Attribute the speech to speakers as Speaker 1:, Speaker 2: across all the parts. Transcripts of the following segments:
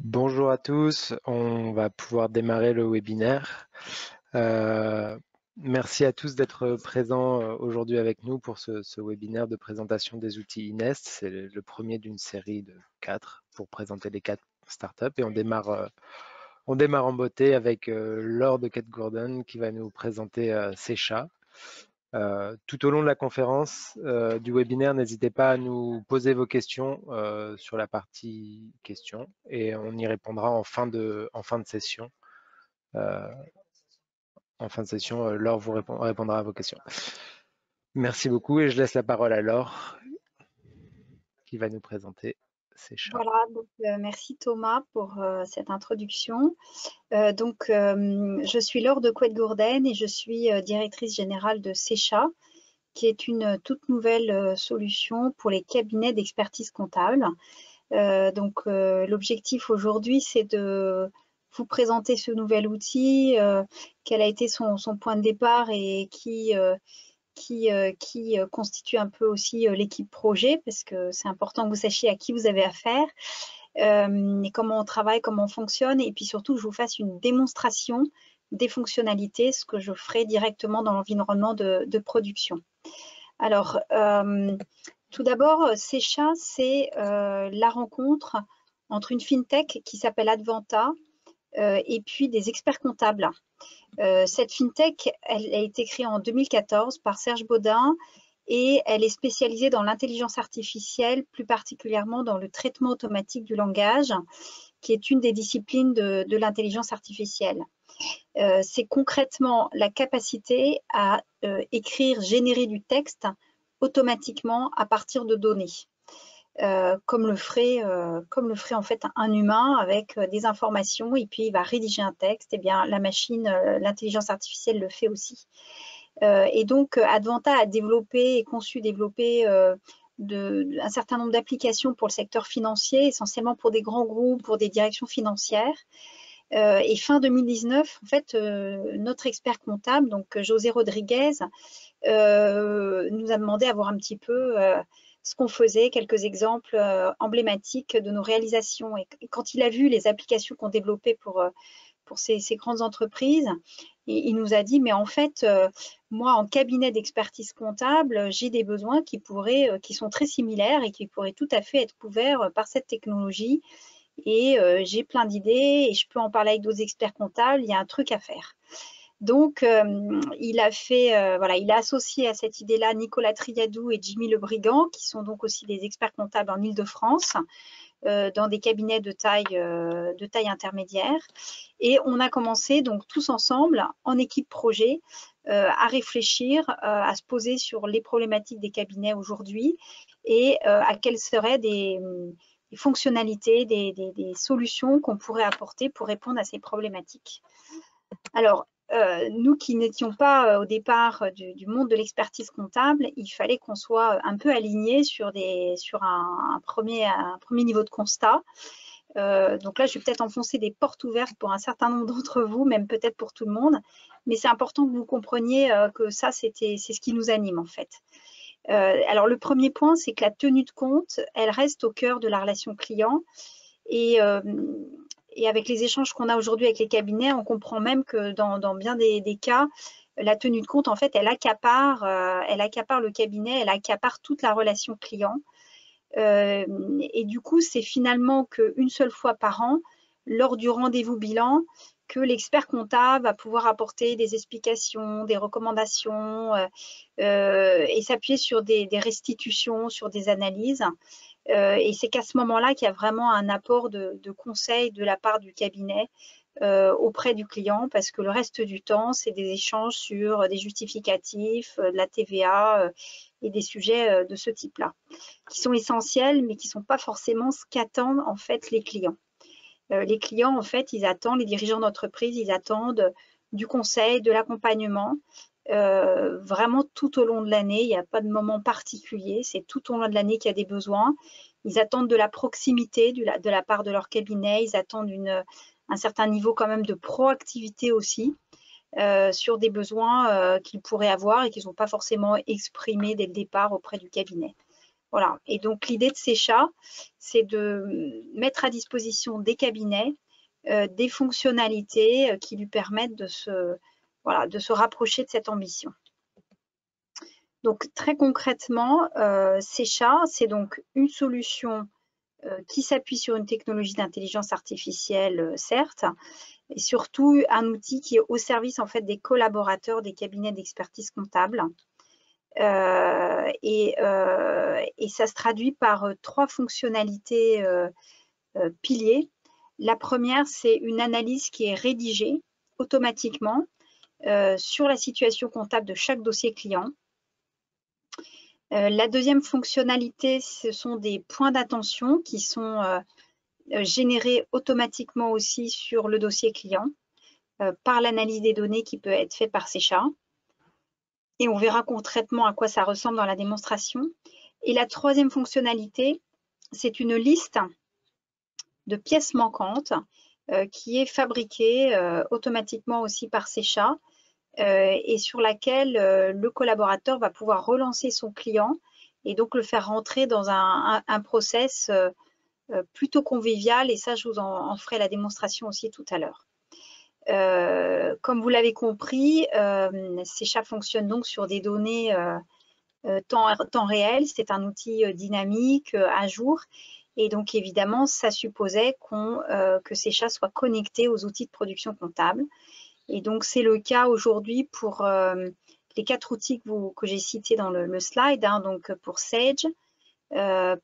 Speaker 1: Bonjour à tous, on va pouvoir démarrer le webinaire. Merci à tous d'être présents aujourd'hui avec nous pour ce webinaire de présentation des outils Inest. C'est le premier d'une série de 4 pour présenter les 4 startups et on démarre en beauté avec Laure de Kate Gordon qui va nous présenter Secha. Tout au long de la conférence du webinaire, n'hésitez pas à nous poser vos questions sur la partie questions et on y répondra en fin de session. En fin de session, Laure vous répondra à vos questions. Merci beaucoup et je laisse la parole à Laure qui va nous présenter Secha.
Speaker 2: Voilà, donc merci Thomas pour cette introduction. Je suis Laure de Couette-Gourdaine et je suis directrice générale de Secha, qui est une toute nouvelle solution pour les cabinets d'expertise comptable. L'objectif aujourd'hui, c'est de vous présenter ce nouvel outil, quel a été son point de départ et qui constitue un peu aussi l'équipe projet, parce que c'est important que vous sachiez à qui vous avez affaire, et comment on travaille, comment on fonctionne, et puis surtout que je vous fasse une démonstration des fonctionnalités, ce que je ferai directement dans l'environnement de production. Alors, tout d'abord, Secha, c'est la rencontre entre une fintech qui s'appelle Advanta et puis des experts comptables. Cette fintech, elle a été créée en 2014 par Serge Baudin et elle est spécialisée dans l'intelligence artificielle, plus particulièrement dans le traitement automatique du langage, qui est une des disciplines de l'intelligence artificielle. C'est concrètement la capacité à écrire, générer du texte automatiquement à partir de données. Comme le ferait en fait un humain avec des informations et puis il va rédiger un texte, et bien la machine, l'intelligence artificielle le fait aussi. Et donc Advanta a développé et conçu développer un certain nombre d'applications pour le secteur financier, essentiellement pour des grands groupes, pour des directions financières. Et fin 2019, en fait, notre expert comptable, donc José Rodriguez, nous a demandé à voir un petit peu ce qu'on faisait, quelques exemples emblématiques de nos réalisations. Et quand il a vu les applications qu'on développait pour ces grandes entreprises, il nous a dit, mais en fait, moi, en cabinet d'expertise comptable, j'ai des besoins qui sont très similaires et qui pourraient tout à fait être couverts par cette technologie. Et j'ai plein d'idées et je peux en parler avec d'autres experts comptables, il y a un truc à faire. Donc, il a associé à cette idée-là Nicolas Triadou et Jimmy Le Brigand, qui sont donc aussi des experts comptables en Île-de-France, dans des cabinets de taille intermédiaire. Et on a commencé donc tous ensemble, en équipe projet, à réfléchir, à se poser sur les problématiques des cabinets aujourd'hui et à quelles seraient des fonctionnalités, des solutions qu'on pourrait apporter pour répondre à ces problématiques. Alors, nous qui n'étions pas au départ du monde de l'expertise comptable, il fallait qu'on soit un peu alignés sur un premier niveau de constat. Donc là, je vais peut-être enfoncer des portes ouvertes pour un certain nombre d'entre vous, même peut-être pour tout le monde, mais c'est important que vous compreniez que ça, c'est ce qui nous anime en fait. Alors le premier point, c'est que la tenue de compte, elle reste au cœur de la relation client et avec les échanges qu'on a aujourd'hui avec les cabinets, on comprend même que dans bien des cas, la tenue de compte, en fait, elle accapare le cabinet, elle accapare toute la relation client. Et du coup, c'est finalement qu'une seule fois par an, lors du rendez-vous bilan, que l'expert comptable va pouvoir apporter des explications, des recommandations et s'appuyer sur des restitutions, sur des analyses. Et c'est qu'à ce moment-là qu'il y a vraiment un apport de conseils de la part du cabinet auprès du client, parce que le reste du temps, c'est des échanges sur des justificatifs, de la TVA et des sujets de ce type-là, qui sont essentiels, mais qui ne sont pas forcément ce qu'attendent en fait les clients. Les clients, en fait, les dirigeants d'entreprise, ils attendent du conseil, de l'accompagnement, vraiment tout au long de l'année. Il n'y a pas de moment particulier, c'est tout au long de l'année qu'il y a des besoins. Ils attendent de la proximité de la part de leur cabinet, ils attendent un certain niveau quand même de proactivité aussi sur des besoins qu'ils pourraient avoir et qu'ils n'ont pas forcément exprimés dès le départ auprès du cabinet. Voilà. Et donc, l'idée de Secha, c'est de mettre à disposition des cabinets des fonctionnalités qui lui permettent voilà, de se rapprocher de cette ambition. Donc, très concrètement, Secha, c'est donc une solution qui s'appuie sur une technologie d'intelligence artificielle, certes, et surtout un outil qui est au service en fait des collaborateurs des cabinets d'expertise comptable. Et ça se traduit par trois fonctionnalités piliers. La première, c'est une analyse qui est rédigée automatiquement sur la situation comptable de chaque dossier client. La deuxième fonctionnalité, ce sont des points d'attention qui sont générés automatiquement aussi sur le dossier client par l'analyse des données qui peut être faite par Secha. Et on verra concrètement à quoi ça ressemble dans la démonstration. Et la troisième fonctionnalité, c'est une liste de pièces manquantes qui est fabriquée automatiquement aussi par Secha et sur laquelle le collaborateur va pouvoir relancer son client et donc le faire rentrer dans un process plutôt convivial. Et ça, je vous en ferai la démonstration aussi tout à l'heure. Comme vous l'avez compris, Secha fonctionne donc sur des données temps réel. C'est un outil dynamique, à jour. Et donc, évidemment, ça supposait que Secha soit connecté aux outils de production comptable. Et donc, c'est le cas aujourd'hui pour les 4 outils que j'ai cités dans le slide, hein, donc pour Sage,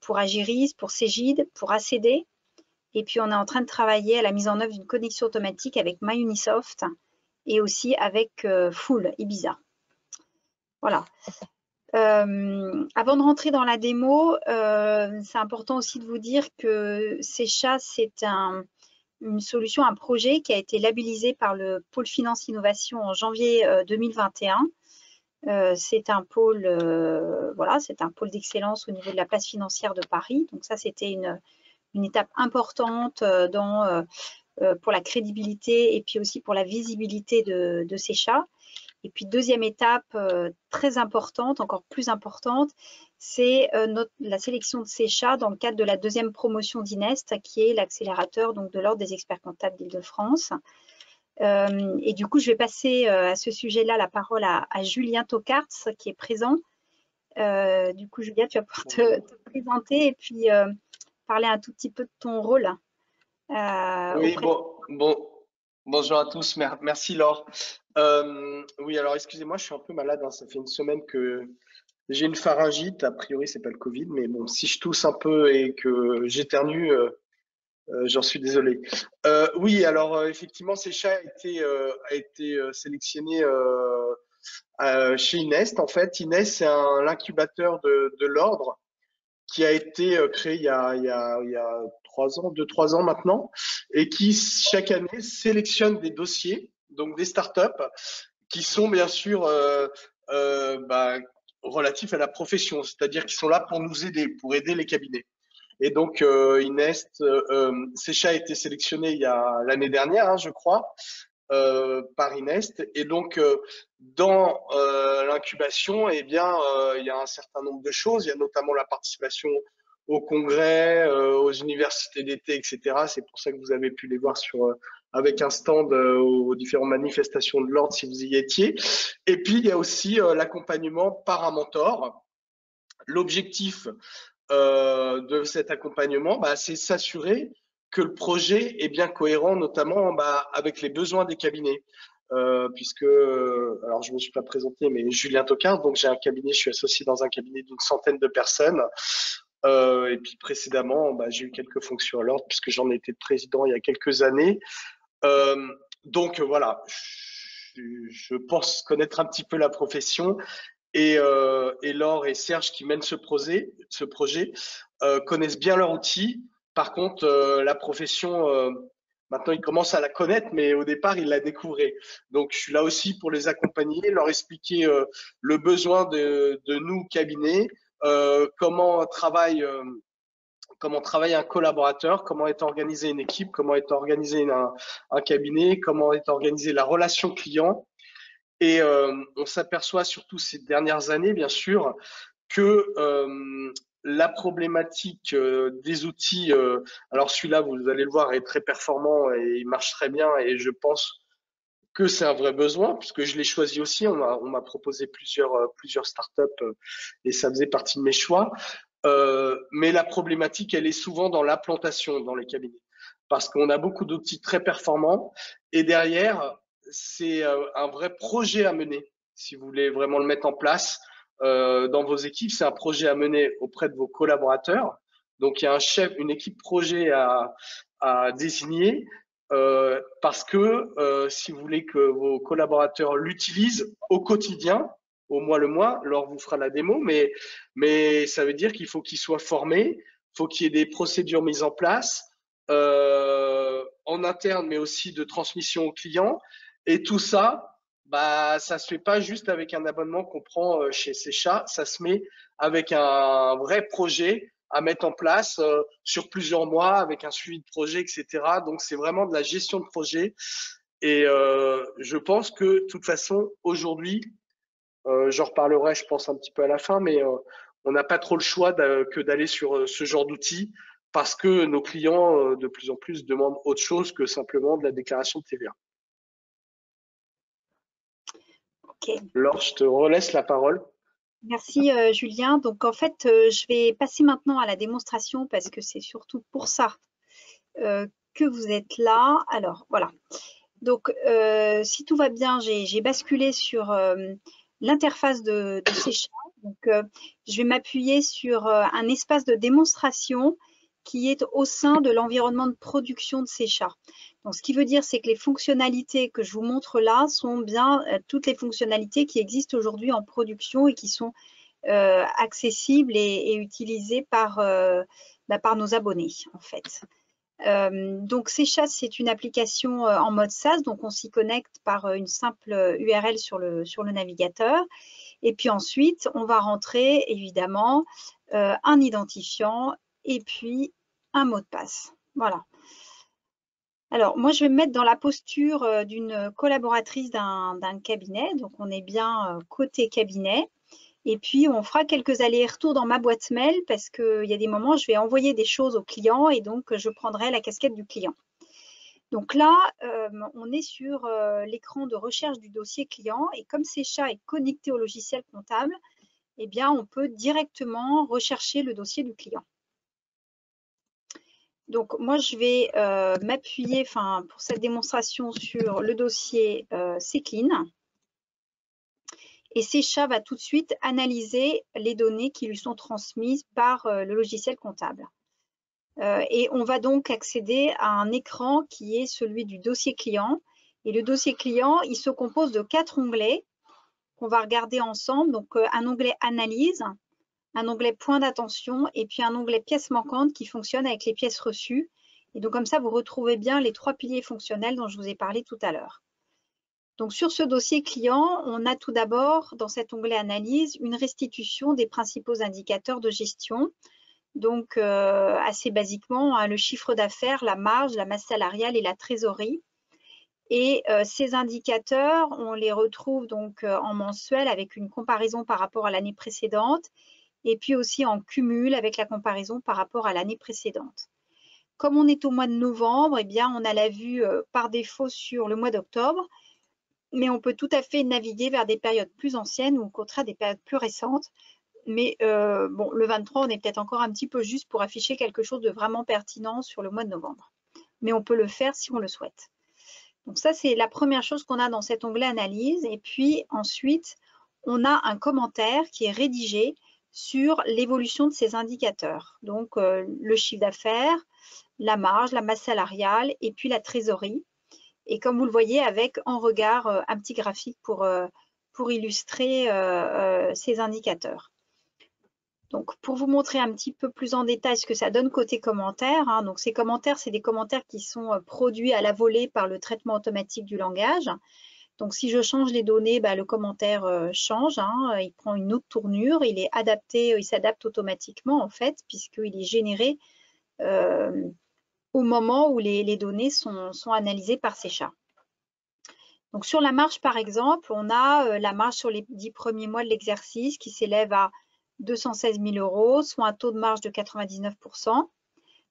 Speaker 2: pour Agiris, pour Cegid, pour ACD. Et puis, on est en train de travailler à la mise en œuvre d'une connexion automatique avec MyUnisoft et aussi avec Full Ibiza. Voilà. Avant de rentrer dans la démo, c'est important aussi de vous dire que Secha, c'est une solution, un projet qui a été labellisé par le pôle Finance Innovation en janvier 2021. C'est un pôle, voilà, c'est un pôle d'excellence au niveau de la place financière de Paris. Donc ça, c'était une étape importante pour la crédibilité et puis aussi pour la visibilité de Secha. Et puis, deuxième étape très importante, encore plus importante, c'est la sélection de Secha dans le cadre de la deuxième promotion d'INEST, qui est l'accélérateur de l'Ordre des experts comptables d'Île-de-France. Et du coup, je vais passer à ce sujet-là la parole à Julien Tocarts, qui est présent. Du coup, Julien, tu vas pouvoir te présenter et puis parler un tout petit peu de ton rôle.
Speaker 3: Oui, bonjour à tous, merci Laure. Oui, alors excusez-moi, je suis un peu malade, hein. Ça fait une semaine que j'ai une pharyngite, a priori c'est pas le Covid, mais bon, si je tousse un peu et que j'éternue, j'en suis désolé. Oui, alors effectivement, Secha a été sélectionné chez INEST. En fait, INEST, c'est l'incubateur de l'ordre qui a été créé il y a 3 ans, 2-3 ans maintenant, et qui chaque année sélectionne des dossiers, donc des startups, qui sont bien sûr relatifs à la profession, c'est-à-dire qui sont là pour nous aider, pour aider les cabinets. Et donc INEST, Secha a été sélectionné il y a l'année dernière, hein, je crois, par INEST. Et donc, dans l'incubation, eh bien, il y a un certain nombre de choses. Il y a notamment la participation au congrès, aux universités d'été, etc. C'est pour ça que vous avez pu les voir avec un stand aux différentes manifestations de l'ordre si vous y étiez. Et puis, il y a aussi l'accompagnement par un mentor. L'objectif de cet accompagnement, c'est s'assurer que le projet est bien cohérent, notamment avec les besoins des cabinets. Puisque, alors je ne me suis pas présenté, mais Julien Tocard, donc j'ai un cabinet, je suis associé dans un cabinet d'une centaine de personnes. Et puis précédemment, j'ai eu quelques fonctions à l'ordre, puisque j'en ai été président il y a quelques années. Donc voilà, je pense connaître un petit peu la profession. Et Laure et Serge qui mènent ce projet connaissent bien leur outil. Par contre, la profession, maintenant ils commencent à la connaître, mais au départ ils la découvraient. Donc je suis là aussi pour les accompagner, leur expliquer le besoin de nous cabinets, comment travaille un collaborateur, comment est organisée une équipe, comment est organisé un cabinet, comment est organisée la relation client. Et on s'aperçoit surtout ces dernières années, bien sûr, que la problématique des outils, alors celui-là, vous allez le voir, est très performant et il marche très bien et je pense que c'est un vrai besoin puisque je l'ai choisi aussi. On m'a proposé plusieurs startups et ça faisait partie de mes choix. Mais la problématique, elle est souvent dans l'implantation dans les cabinets parce qu'on a beaucoup d'outils très performants et derrière, c'est un vrai projet à mener. Si vous voulez vraiment le mettre en place dans vos équipes, c'est un projet à mener auprès de vos collaborateurs. Donc, il y a un chef, une équipe projet à désigner parce que si vous voulez que vos collaborateurs l'utilisent au quotidien, au mois le mois, Laure vous fera la démo, mais ça veut dire qu'il faut qu'ils soient formés, il faut qu'il y ait des procédures mises en place en interne, mais aussi de transmission aux clients. Et tout ça, bah, ça se fait pas juste avec un abonnement qu'on prend chez Secha, ça se met avec un vrai projet à mettre en place sur plusieurs mois avec un suivi de projet, etc. Donc, c'est vraiment de la gestion de projet. Et je pense que, de toute façon, aujourd'hui, j'en reparlerai, je pense, un petit peu à la fin, mais on n'a pas trop le choix que d'aller sur ce genre d'outils parce que nos clients, de plus en plus, demandent autre chose que simplement de la déclaration de TVA.
Speaker 2: Ok.
Speaker 3: Laure, je te relaisse la parole.
Speaker 2: Merci Julien. Donc en fait, je vais passer maintenant à la démonstration parce que c'est surtout pour ça que vous êtes là. Alors voilà. Donc si tout va bien, j'ai basculé sur l'interface de Secha. Donc je vais m'appuyer sur un espace de démonstration qui est au sein de l'environnement de production de Secha. Donc, ce qui veut dire, c'est que les fonctionnalités que je vous montre là sont bien toutes les fonctionnalités qui existent aujourd'hui en production et qui sont accessibles et utilisées par nos abonnés, en fait. Donc, Secha, c'est une application en mode SaaS, donc on s'y connecte par une simple URL sur le navigateur. Et puis ensuite, on va rentrer évidemment un identifiant et puis un mot de passe. Voilà. Alors, moi, je vais me mettre dans la posture d'une collaboratrice d'un cabinet. Donc, on est bien côté cabinet. Et puis, on fera quelques allers-retours dans ma boîte mail parce qu'il y a des moments, je vais envoyer des choses au client et donc, je prendrai la casquette du client. Donc là, on est sur l'écran de recherche du dossier client et comme Secha est connecté au logiciel comptable, eh bien, on peut directement rechercher le dossier du client. Donc, moi, je vais m'appuyer pour cette démonstration sur le dossier CClean. Et Secha va tout de suite analyser les données qui lui sont transmises par le logiciel comptable. Et on va donc accéder à un écran qui est celui du dossier client. Et le dossier client, il se compose de 4 onglets qu'on va regarder ensemble. Donc, un onglet analyse, un onglet point d'attention et puis un onglet pièces manquantes qui fonctionne avec les pièces reçues. Et donc, comme ça, vous retrouvez bien les 3 piliers fonctionnels dont je vous ai parlé tout à l'heure. Donc, sur ce dossier client, on a tout d'abord, dans cet onglet analyse, une restitution des principaux indicateurs de gestion. Donc, assez basiquement, hein, le chiffre d'affaires, la marge, la masse salariale et la trésorerie. Et ces indicateurs, on les retrouve donc en mensuel avec une comparaison par rapport à l'année précédente et puis aussi en cumul avec la comparaison par rapport à l'année précédente. Comme on est au mois de novembre, eh bien, on a la vue par défaut sur le mois d'octobre, mais on peut tout à fait naviguer vers des périodes plus anciennes ou au contraire des périodes plus récentes. Mais bon, le 23, on est peut-être encore un petit peu juste pour afficher quelque chose de vraiment pertinent sur le mois de novembre. Mais on peut le faire si on le souhaite. Donc ça, c'est la première chose qu'on a dans cet onglet analyse. Et puis ensuite, on a un commentaire qui est rédigé sur l'évolution de ces indicateurs. Donc le chiffre d'affaires, la marge, la masse salariale et puis la trésorerie. Et comme vous le voyez, avec en regard un petit graphique pour illustrer ces indicateurs. Donc, pour vous montrer un petit peu plus en détail ce que ça donne côté commentaires, hein, donc ces commentaires, c'est des commentaires qui sont produits à la volée par le traitement automatique du langage. Donc, si je change les données, bah, le commentaire change, hein, il prend une autre tournure, il est adapté, il s'adapte automatiquement en fait, puisqu'il est généré au moment où les données sont analysées par Secha. Donc, sur la marge, par exemple, on a la marge sur les 10 premiers mois de l'exercice qui s'élève à 216 000 €, soit un taux de marge de 99%.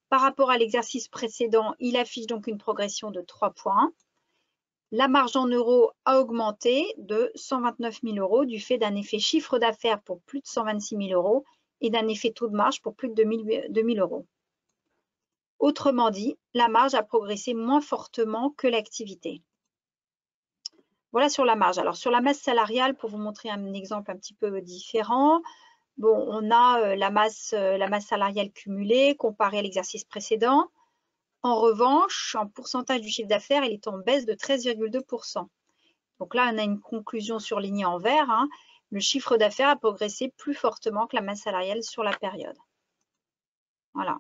Speaker 2: Par rapport à l'exercice précédent, il affiche donc une progression de 3 points. La marge en euros a augmenté de 129 000 € du fait d'un effet chiffre d'affaires pour plus de 126 000 € et d'un effet taux de marge pour plus de 2 000 €. Autrement dit, la marge a progressé moins fortement que l'activité. Voilà sur la marge. Alors sur la masse salariale, pour vous montrer un exemple un petit peu différent, bon, on a la masse salariale cumulée comparée à l'exercice précédent. En revanche, en pourcentage du chiffre d'affaires, il est en baisse de 13,2%. Donc là, on a une conclusion surlignée en vert. Hein. Le chiffre d'affaires a progressé plus fortement que la masse salariale sur la période. Voilà.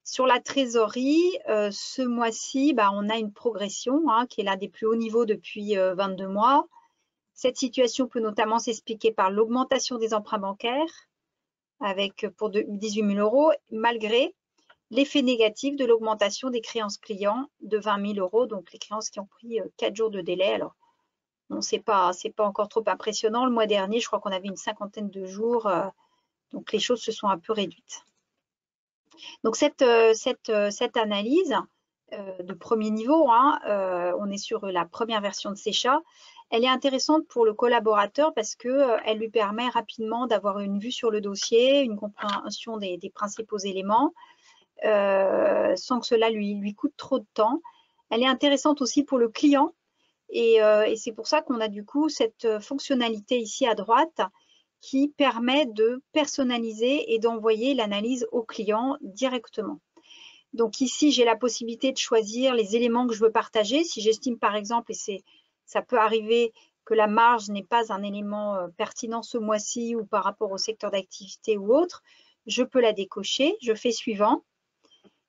Speaker 2: Sur la trésorerie, ce mois-ci, on a une progression qui est l'un des plus hauts niveaux depuis 22 mois. Cette situation peut notamment s'expliquer par l'augmentation des emprunts bancaires pour 18 000 €, malgré l'effet négatif de l'augmentation des créances clients de 20 000 €, donc les créances qui ont pris 4 jours de délai. Alors, bon, c'est pas encore trop impressionnant. Le mois dernier, je crois qu'on avait une 50aine de jours, donc les choses se sont un peu réduites. Donc cette analyse de premier niveau, on est sur la première version de Secha, elle est intéressante pour le collaborateur parce qu'elle lui permet rapidement d'avoir une vue sur le dossier, une compréhension des principaux éléments, sans que cela lui coûte trop de temps. Elle est intéressante aussi pour le client et c'est pour ça qu'on a du coup cette fonctionnalité ici à droite qui permet de personnaliser et d'envoyer l'analyse au client directement. Donc ici, j'ai la possibilité de choisir les éléments que je veux partager. Si j'estime par exemple, et ça peut arriver que la marge n'est pas un élément pertinent ce mois-ci ou par rapport au secteur d'activité ou autre, je peux la décocher, je fais suivant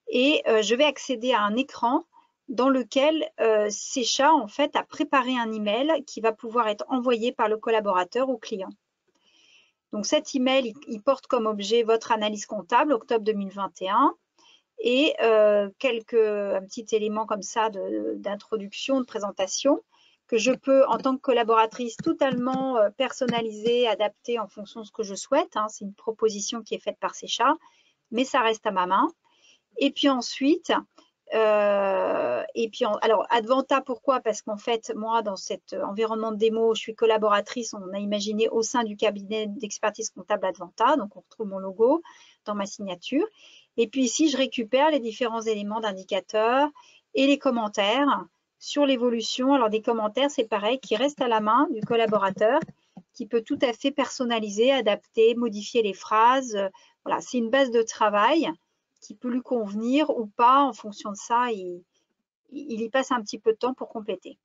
Speaker 2: et je vais accéder à un écran dans lequel Secha en fait a préparé un email qui va pouvoir être envoyé par le collaborateur au client. Donc cet email, il porte comme objet votre analyse comptable octobre 2021 et un petit élément comme ça d'introduction, de présentation que je peux en tant que collaboratrice totalement personnaliser, adapter en fonction de ce que je souhaite. Hein. C'est une proposition qui est faite par Secha, mais ça reste à ma main. Et puis ensuite, alors Advanta, pourquoi? Parce qu'en fait, moi, dans cet environnement de démo, je suis collaboratrice, on a imaginé au sein du cabinet d'expertise comptable Advanta, donc on retrouve mon logo dans ma signature. Et puis ici, je récupère les différents éléments d'indicateurs et les commentaires sur l'évolution. Alors des commentaires, c'est pareil, qui restent à la main du collaborateur, qui peut tout à fait personnaliser, adapter, modifier les phrases. Voilà, c'est une base de travail qui peut lui convenir ou pas. En fonction de ça, il y passe un petit peu de temps pour compléter.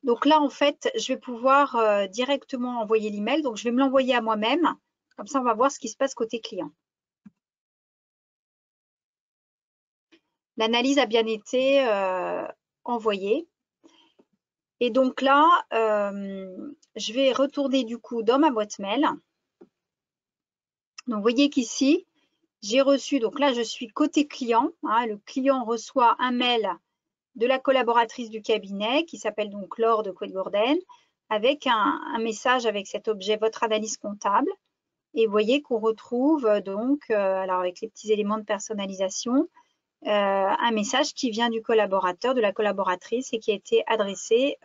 Speaker 2: Donc là, en fait, je vais pouvoir directement envoyer l'email. Donc, je vais me l'envoyer à moi-même. Comme ça, on va voir ce qui se passe côté client. L'analyse a bien été envoyée. Et donc là, je vais retourner du coup dans ma boîte mail. Donc, vous voyez qu'ici, j'ai reçu, donc là, je suis côté client. Hein, le client reçoit un mail de la collaboratrice du cabinet qui s'appelle donc Laure de Couët-Gourdin avec un message avec cet objet « Votre analyse comptable ». Et vous voyez qu'on retrouve donc, alors avec les petits éléments de personnalisation, un message qui vient du collaborateur, de la collaboratrice et qui a été adressé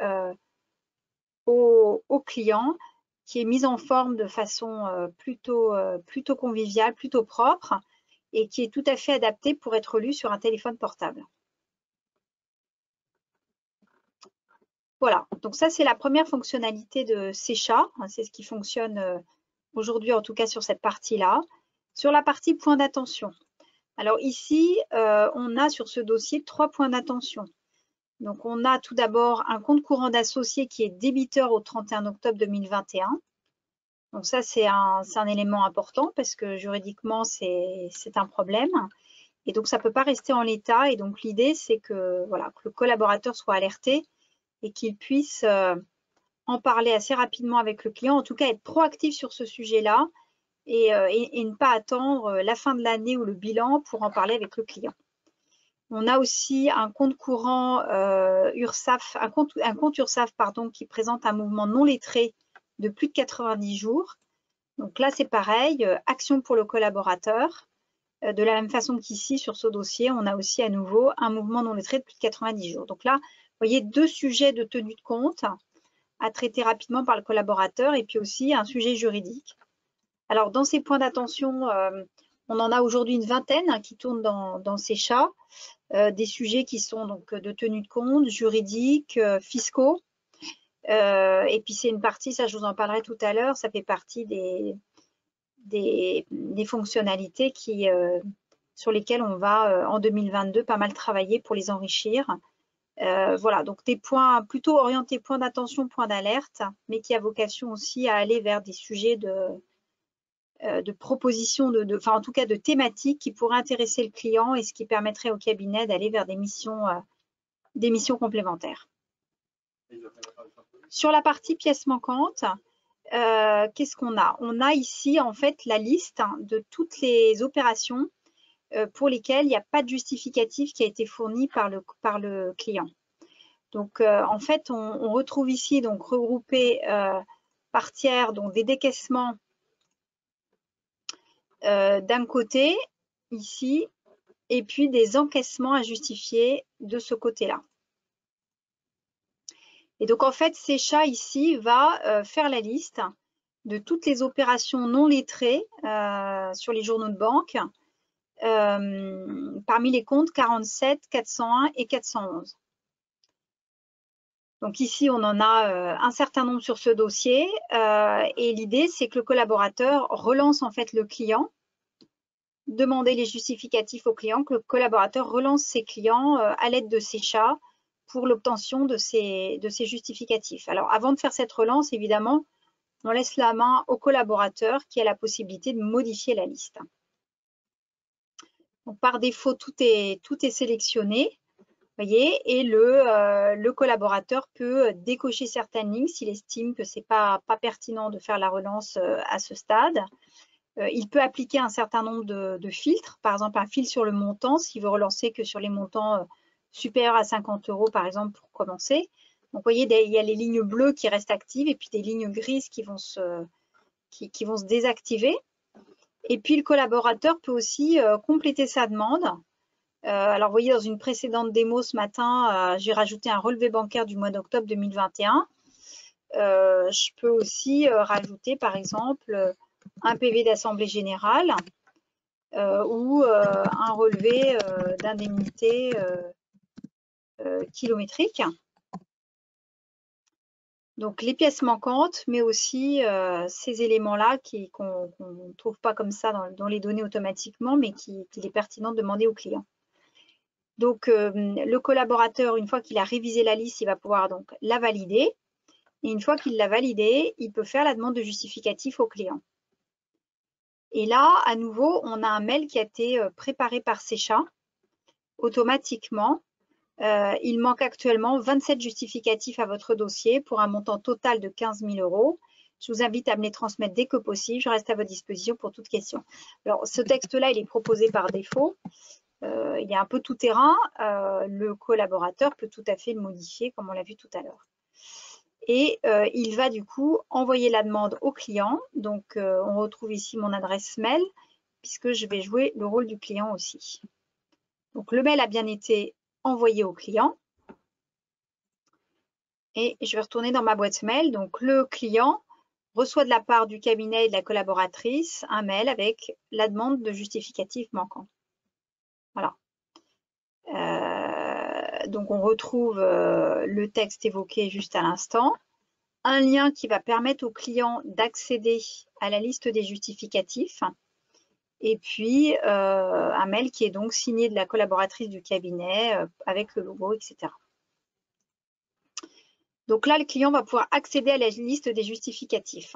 Speaker 2: au client, qui est mis en forme de façon plutôt conviviale, plutôt propre et qui est tout à fait adapté pour être lu sur un téléphone portable. Voilà, donc ça c'est la première fonctionnalité de Secha, c'est ce qui fonctionne aujourd'hui en tout cas sur cette partie-là. Sur la partie point d'attention, alors ici on a sur ce dossier 3 points d'attention. Donc on a tout d'abord un compte courant d'associé qui est débiteur au 31 octobre 2021. Donc ça c'est un élément important parce que juridiquement c'est un problème. Et donc ça ne peut pas rester en l'état et donc l'idée c'est que, voilà, que le collaborateur soit alerté et qu'il puisse en parler assez rapidement avec le client, en tout cas être proactif sur ce sujet-là et ne pas attendre la fin de l'année ou le bilan pour en parler avec le client. On a aussi un compte courant URSSAF, un compte URSSAF pardon, qui présente un mouvement non lettré de plus de 90 jours. Donc là, c'est pareil, action pour le collaborateur. De la même façon qu'ici, sur ce dossier, on a aussi à nouveau un mouvement non lettré de plus de 90 jours. Donc là, vous voyez 2 sujets de tenue de compte à traiter rapidement par le collaborateur et puis aussi un sujet juridique. Alors, dans ces points d'attention, on en a aujourd'hui une vingtaine qui tournent dans ces chats. Des sujets qui sont donc de tenue de compte, juridiques, fiscaux. Et puis, c'est une partie, ça je vous en parlerai tout à l'heure, ça fait partie des fonctionnalités sur lesquelles on va, en 2022, pas mal travailler pour les enrichir. Voilà, donc des points plutôt orientés points d'attention, points d'alerte, mais qui a vocation aussi à aller vers des sujets de propositions, enfin en tout cas de thématiques qui pourraient intéresser le client et ce qui permettrait au cabinet d'aller vers des missions complémentaires. Sur la partie pièces manquantes, qu'est-ce qu'on a? On a ici en fait la liste de toutes les opérations pour lesquelles il n'y a pas de justificatif qui a été fourni par le client. Donc en fait, on retrouve ici donc regroupé par tiers donc des décaissements d'un côté, ici, et puis des encaissements à justifier de ce côté-là. Et donc, en fait, Secha, ici, va faire la liste de toutes les opérations non lettrées sur les journaux de banque parmi les comptes 47, 401 et 411. Donc ici, on en a un certain nombre sur ce dossier et l'idée, c'est que le collaborateur relance en fait le client, demander les justificatifs au client, que le collaborateur relance ses clients à l'aide de Secha pour l'obtention de ces justificatifs. Alors, avant de faire cette relance, évidemment, on laisse la main au collaborateur qui a la possibilité de modifier la liste. Donc, par défaut, tout est sélectionné. Voyez, et le collaborateur peut décocher certaines lignes s'il estime que ce n'est pas pertinent de faire la relance à ce stade. Il peut appliquer un certain nombre de filtres, par exemple un filtre sur le montant, s'il veut relancer que sur les montants supérieurs à 50 € par exemple pour commencer. Donc vous voyez, il y a les lignes bleues qui restent actives et puis des lignes grises qui vont se désactiver. Et puis le collaborateur peut aussi compléter sa demande. Alors, vous voyez, dans une précédente démo ce matin, j'ai rajouté un relevé bancaire du mois d'octobre 2021. Je peux aussi rajouter, par exemple, un PV d'Assemblée Générale ou un relevé d'indemnité kilométrique. Donc, les pièces manquantes, mais aussi ces éléments-là qu'on ne trouve pas comme ça dans les données automatiquement, mais qu'il est pertinent de demander au client. Donc, le collaborateur, une fois qu'il a révisé la liste, il va pouvoir donc la valider. Et une fois qu'il l'a validée, il peut faire la demande de justificatif au client. Et là, à nouveau, on a un mail qui a été préparé par Secha automatiquement. Il manque actuellement 27 justificatifs à votre dossier pour un montant total de 15 000 €. Je vous invite à me les transmettre dès que possible. Je reste à votre disposition pour toute question. Alors, ce texte-là, il est proposé par défaut. Il y a un peu tout terrain, le collaborateur peut tout à fait le modifier comme on l'a vu tout à l'heure. Et il va du coup envoyer la demande au client. Donc on retrouve ici mon adresse mail puisque je vais jouer le rôle du client aussi. Donc le mail a bien été envoyé au client. Et je vais retourner dans ma boîte mail. Donc le client reçoit de la part du cabinet et de la collaboratrice un mail avec la demande de justificatif manquant. Voilà. Donc, on retrouve le texte évoqué juste à l'instant. Un lien qui va permettre au client d'accéder à la liste des justificatifs. Et puis, un mail qui est donc signé de la collaboratrice du cabinet avec le logo, etc. Donc là, le client va pouvoir accéder à la liste des justificatifs.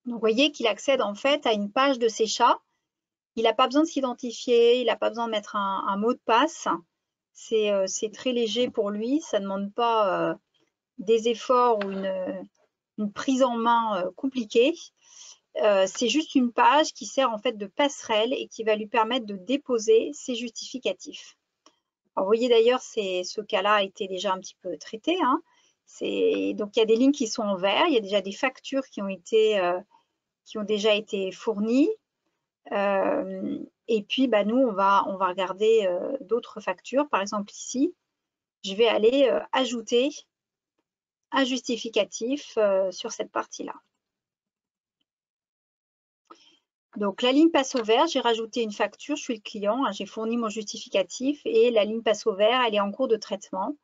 Speaker 2: Donc, vous voyez qu'il accède en fait à une page de Secha. Il n'a pas besoin de s'identifier, il n'a pas besoin de mettre un mot de passe. C'est très léger pour lui, ça ne demande pas des efforts ou une prise en main compliquée. C'est juste une page qui sert en fait de passerelle et qui va lui permettre de déposer ses justificatifs. Alors, vous voyez d'ailleurs, ce cas-là a été déjà un petit peu traité. Hein. Donc il y a des lignes qui sont en vert, il y a déjà des factures qui ont été qui ont déjà été fournis. Et puis, bah, nous, on va regarder d'autres factures. Par exemple, ici, je vais aller ajouter un justificatif sur cette partie-là. Donc, la ligne passe au vert, j'ai rajouté une facture, je suis le client, hein, j'ai fourni mon justificatif et la ligne passe au vert, elle est en cours de traitement.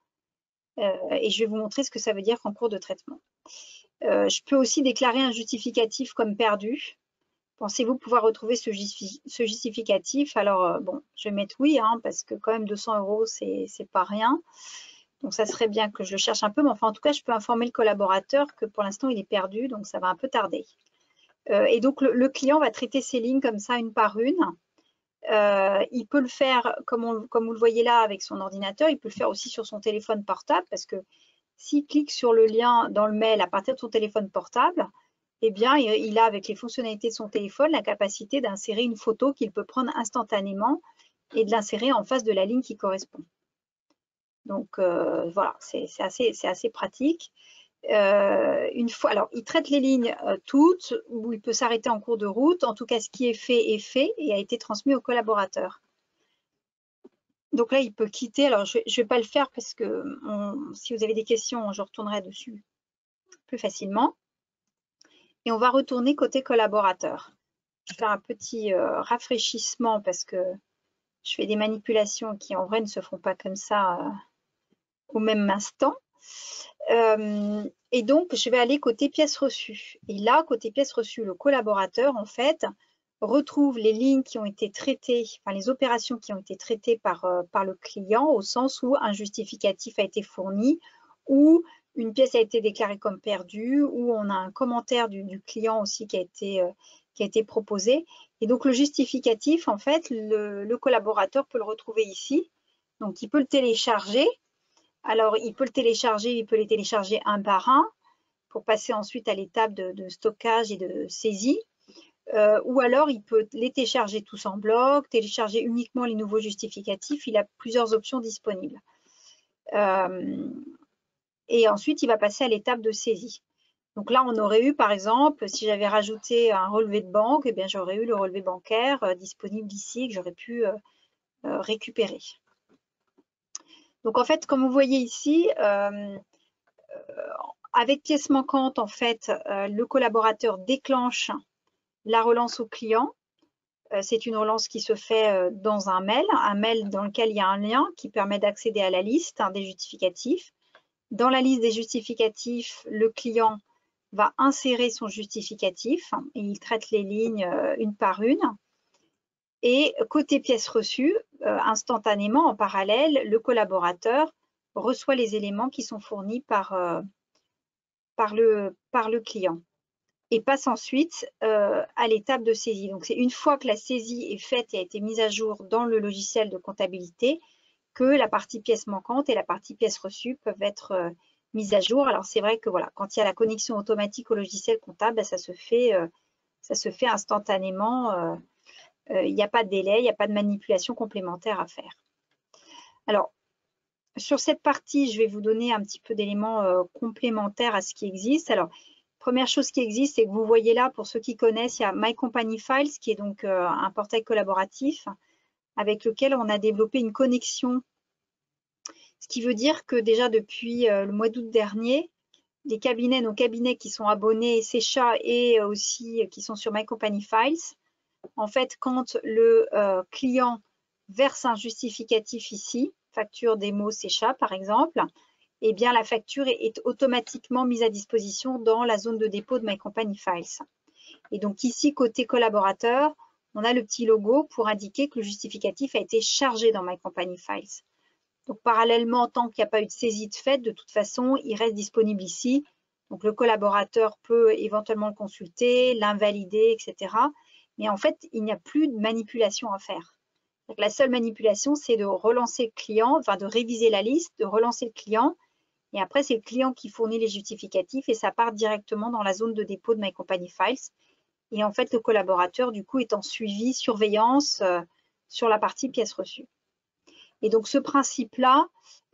Speaker 2: Et je vais vous montrer ce que ça veut dire qu'en cours de traitement. Je peux aussi déclarer un justificatif comme perdu. Pensez-vous pouvoir retrouver ce justificatif? Alors, bon, je vais mettre oui, hein, parce que quand même 200 €, c'est pas rien. Donc, ça serait bien que je le cherche un peu, mais enfin, en tout cas, je peux informer le collaborateur que pour l'instant, il est perdu, donc ça va un peu tarder. Et donc, le client va traiter ces lignes comme ça, une par une. Il peut le faire, comme vous le voyez là, avec son ordinateur. Il peut le faire aussi sur son téléphone portable, parce que s'il clique sur le lien dans le mail à partir de son téléphone portable, eh bien, il a, avec les fonctionnalités de son téléphone, la capacité d'insérer une photo qu'il peut prendre instantanément et de l'insérer en face de la ligne qui correspond. Donc, voilà, c'est assez pratique. Une fois, alors, il traite les lignes toutes, où il peut s'arrêter en cours de route. En tout cas, ce qui est fait et a été transmis au collaborateur. Donc là, il peut quitter. Alors, je ne vais pas le faire parce que si vous avez des questions, je retournerai dessus plus facilement. Et on va retourner côté collaborateur. Je vais faire un petit rafraîchissement parce que je fais des manipulations qui en vrai ne se font pas comme ça au même instant. Et donc, je vais aller côté pièces reçues. Et là, côté pièces reçues, le collaborateur, en fait, retrouve les lignes qui ont été traitées, enfin les opérations qui ont été traitées par le client, au sens où un justificatif a été fourni, ou une pièce a été déclarée comme perdue, ou on a un commentaire du client aussi qui a été proposé. Et donc, le justificatif, en fait, le collaborateur peut le retrouver ici. Donc, il peut le télécharger. Alors, il peut les télécharger un par un pour passer ensuite à l'étape de stockage et de saisie. Ou alors, il peut les télécharger tous en bloc, télécharger uniquement les nouveaux justificatifs. Il a plusieurs options disponibles. Et ensuite, il va passer à l'étape de saisie. Donc là, on aurait eu, par exemple, si j'avais rajouté un relevé de banque, eh bien, j'aurais eu le relevé bancaire disponible ici que j'aurais pu récupérer. Donc, en fait, comme vous voyez ici, avec pièce manquante, en fait, le collaborateur déclenche la relance au client. C'est une relance qui se fait dans un mail dans lequel il y a un lien qui permet d'accéder à la liste des justificatifs. Dans la liste des justificatifs, le client va insérer son justificatif et il traite les lignes une par une. Et côté pièces reçues, instantanément, en parallèle, le collaborateur reçoit les éléments qui sont fournis par le client et passe ensuite à l'étape de saisie. Donc, c'est une fois que la saisie est faite et a été mise à jour dans le logiciel de comptabilité que la partie pièces manquantes et la partie pièces reçues peuvent être mises à jour. Alors, c'est vrai que voilà, quand il y a la connexion automatique au logiciel comptable, ben, ça se fait instantanément. Il n'y a pas de délai, il n'y a pas de manipulation complémentaire à faire. Alors, sur cette partie, je vais vous donner un petit peu d'éléments complémentaires à ce qui existe. Alors, première chose qui existe, c'est que vous voyez là, pour ceux qui connaissent, il y a My Company Files, qui est donc un portail collaboratif avec lequel on a développé une connexion. Ce qui veut dire que déjà depuis le mois d'août dernier, nos cabinets qui sont abonnés Secha et aussi qui sont sur My Company Files, en fait, quand le client verse un justificatif ici, facture démo Secha par exemple, eh bien la facture est automatiquement mise à disposition dans la zone de dépôt de My Company Files. Et donc ici, côté collaborateur, on a le petit logo pour indiquer que le justificatif a été chargé dans My Company Files. Donc parallèlement, tant qu'il n'y a pas eu de saisie de fait, de toute façon, il reste disponible ici. Donc le collaborateur peut éventuellement le consulter, l'invalider, etc. Mais en fait, il n'y a plus de manipulation à faire. Donc, la seule manipulation, c'est de relancer le client, enfin de réviser la liste, de relancer le client. Et après, c'est le client qui fournit les justificatifs et ça part directement dans la zone de dépôt de My Company Files. Et en fait, le collaborateur, du coup, est en suivi, surveillance sur la partie pièces reçues. Et donc, ce principe-là,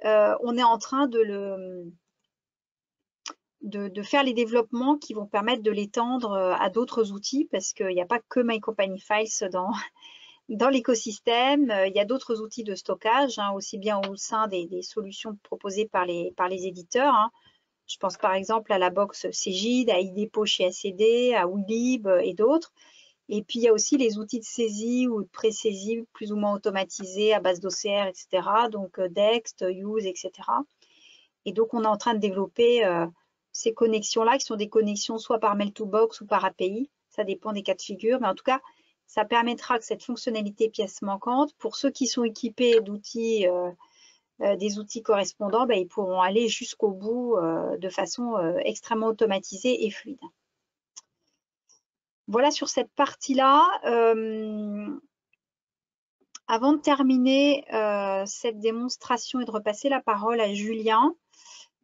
Speaker 2: on est en train de de faire les développements qui vont permettre de l'étendre à d'autres outils, parce qu'il n'y a pas que My Company Files dans l'écosystème. Il y a d'autres outils de stockage, hein, aussi bien au sein des solutions proposées par les éditeurs, hein. Je pense par exemple à la box Cegid, à iDepot chez ACD, à Weebly et d'autres. Et puis, il y a aussi les outils de saisie ou de pré-saisie plus ou moins automatisés à base d'OCR, etc. Donc, Dext, Use, etc. Et donc, on est en train de développer ces connexions-là, qui sont des connexions soit par Mail2Box ou par API. Ça dépend des cas de figure. Mais en tout cas, ça permettra que cette fonctionnalité pièce manquante, pour ceux qui sont équipés d'outils, des outils correspondants, ben, ils pourront aller jusqu'au bout de façon extrêmement automatisée et fluide. Voilà sur cette partie-là. Avant de terminer cette démonstration et de repasser la parole à Julien,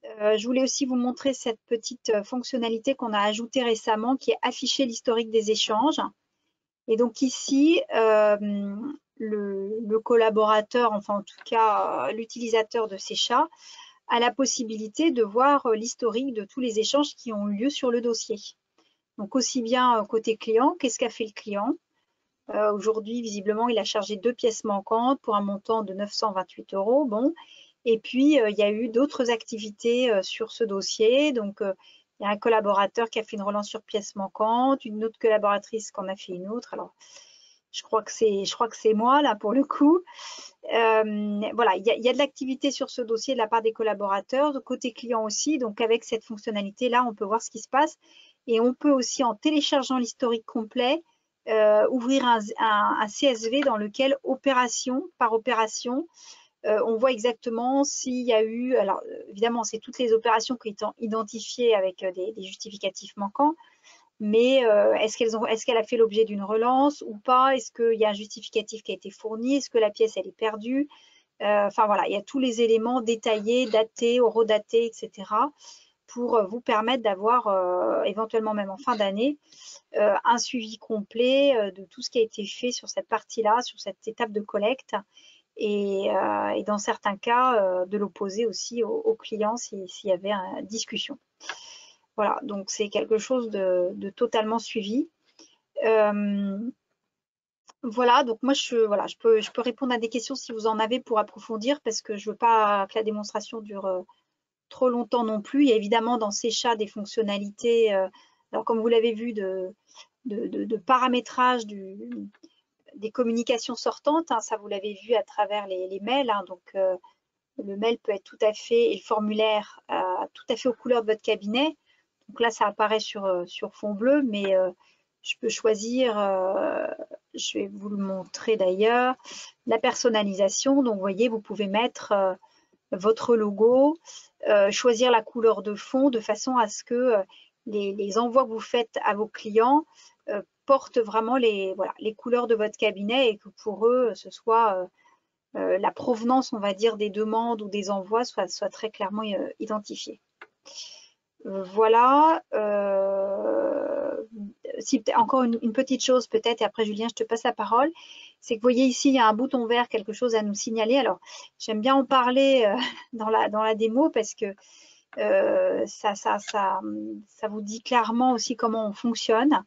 Speaker 2: je voulais aussi vous montrer cette petite fonctionnalité qu'on a ajoutée récemment, qui est afficher l'historique des échanges. Et donc ici, le collaborateur, enfin en tout cas l'utilisateur de Secha, a la possibilité de voir l'historique de tous les échanges qui ont eu lieu sur le dossier. Donc aussi bien côté client, qu'est-ce qu'a fait le client? Aujourd'hui, visiblement, il a chargé 2 pièces manquantes pour un montant de 928 €. Bon. Et puis, il y a eu d'autres activités sur ce dossier. Donc, il y a un collaborateur qui a fait une relance sur pièces manquantes, une autre collaboratrice qui en a fait une autre. Alors, je crois que c'est moi, là, pour le coup. Voilà, il y a de l'activité sur ce dossier de la part des collaborateurs, de côté client aussi. Donc, avec cette fonctionnalité-là, on peut voir ce qui se passe. Et on peut aussi, en téléchargeant l'historique complet, ouvrir un CSV dans lequel, opération par opération, on voit exactement s'il y a eu, alors évidemment, c'est toutes les opérations qui sont identifiées avec des justificatifs manquants, mais est-ce qu'elle a fait l'objet d'une relance ou pas? Est-ce qu'il y a un justificatif qui a été fourni? Est-ce que la pièce, elle est perdue? Enfin voilà, il y a tous les éléments détaillés, datés, horodatés, etc., pour vous permettre d'avoir, éventuellement même en fin d'année, un suivi complet de tout ce qui a été fait sur cette partie-là, sur cette étape de collecte, et dans certains cas, de l'opposer aussi au client s'il y avait une discussion. Voilà, donc c'est quelque chose de totalement suivi. Voilà, donc moi je peux répondre à des questions si vous en avez pour approfondir, parce que je ne veux pas que la démonstration dure trop longtemps non plus. Il y a évidemment dans Secha des fonctionnalités, alors comme vous l'avez vu, de paramétrage des communications sortantes, hein, ça vous l'avez vu à travers les mails, hein, donc le mail peut être tout à fait, et le formulaire tout à fait aux couleurs de votre cabinet. Donc là, ça apparaît sur fond bleu, mais je peux choisir, je vais vous le montrer d'ailleurs, la personnalisation. Donc vous voyez, vous pouvez mettre votre logo, choisir la couleur de fond de façon à ce que les envois que vous faites à vos clients portent vraiment les couleurs de votre cabinet, et que pour eux, ce soit la provenance, on va dire, des demandes ou des envois soit très clairement identifiée. Voilà. Si, encore une petite chose peut-être, et après Julien, je te passe la parole, c'est que vous voyez ici, il y a un bouton vert, quelque chose à nous signaler. Alors, j'aime bien en parler dans la démo, parce que ça vous dit clairement aussi comment on fonctionne.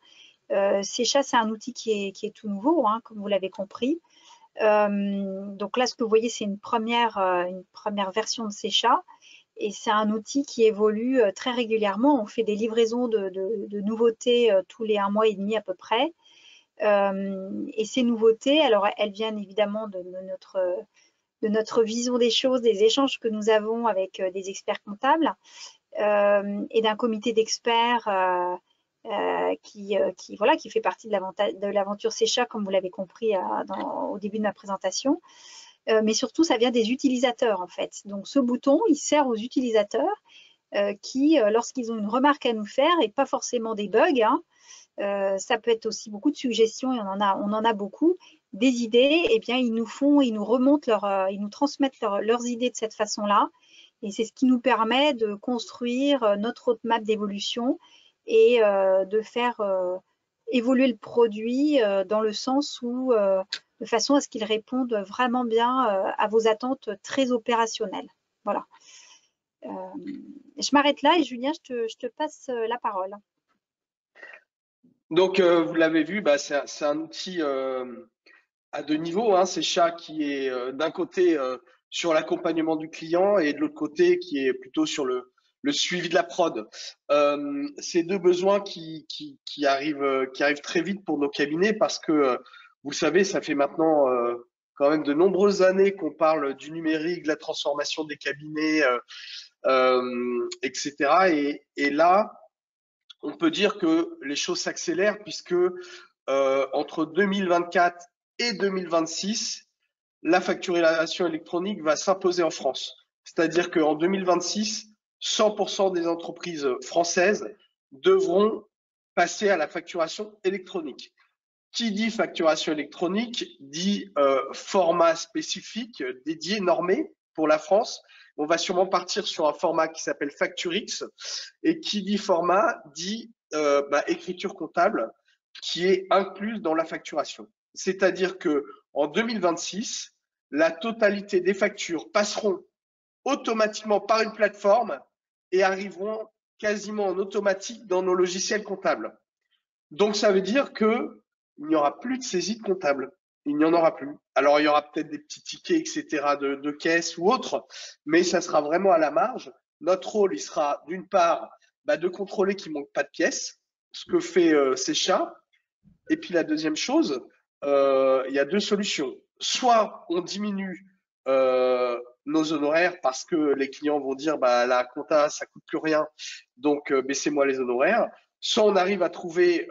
Speaker 2: Secha, c'est un outil qui est tout nouveau, hein, comme vous l'avez compris. Donc là, ce que vous voyez, c'est une première version de Secha, et c'est un outil qui évolue très régulièrement. On fait des livraisons de nouveautés tous les 1 mois et demi à peu près. Et ces nouveautés, alors elles viennent évidemment de notre vision des choses, des échanges que nous avons avec des experts comptables, et d'un comité d'experts qui fait partie de l'aventure Secha, comme vous l'avez compris au début de ma présentation. Mais surtout, ça vient des utilisateurs, en fait. Donc, ce bouton, il sert aux utilisateurs qui, lorsqu'ils ont une remarque à nous faire, et pas forcément des bugs, hein, ça peut être aussi beaucoup de suggestions, et on en a beaucoup, des idées, eh bien, ils nous remontent ils nous transmettent leurs idées de cette façon-là. Et c'est ce qui nous permet de construire notre roadmap d'évolution, et de faire évoluer le produit dans le sens où, de façon à ce qu'il réponde vraiment bien à vos attentes très opérationnelles. Voilà. Je m'arrête là et Julien, je te passe la parole.
Speaker 3: Donc, vous l'avez vu, bah, c'est un outil à deux niveaux, hein. C'est Chat qui est d'un côté sur l'accompagnement du client et de l'autre côté qui est plutôt sur le suivi de la prod. C'est deux besoins qui arrivent très vite pour nos cabinets parce que, vous le savez, ça fait maintenant quand même de nombreuses années qu'on parle du numérique, de la transformation des cabinets, etc. Et là, on peut dire que les choses s'accélèrent puisque entre 2024 et 2026, la facturation électronique va s'imposer en France. C'est-à-dire qu'en 2026, 100% des entreprises françaises devront passer à la facturation électronique. Qui dit facturation électronique dit format spécifique dédié, normé pour la France. On va sûrement partir sur un format qui s'appelle Facturix. Et qui dit format dit écriture comptable qui est incluse dans la facturation. C'est-à-dire que en 2026, la totalité des factures passeront automatiquement par une plateforme et arriveront quasiment en automatique dans nos logiciels comptables. Donc ça veut dire que il n'y aura plus de saisie de comptable. Il n'y en aura plus. Alors il y aura peut-être des petits tickets, etc. de caisse ou autres, mais ça sera vraiment à la marge. Notre rôle, il sera d'une part de contrôler qu'il ne manque pas de pièces, ce que fait Secha. Et puis la deuxième chose, il y a deux solutions. Soit on diminue nos honoraires parce que les clients vont dire la compta ça coûte plus rien, donc baissez-moi les honoraires. Soit on arrive à trouver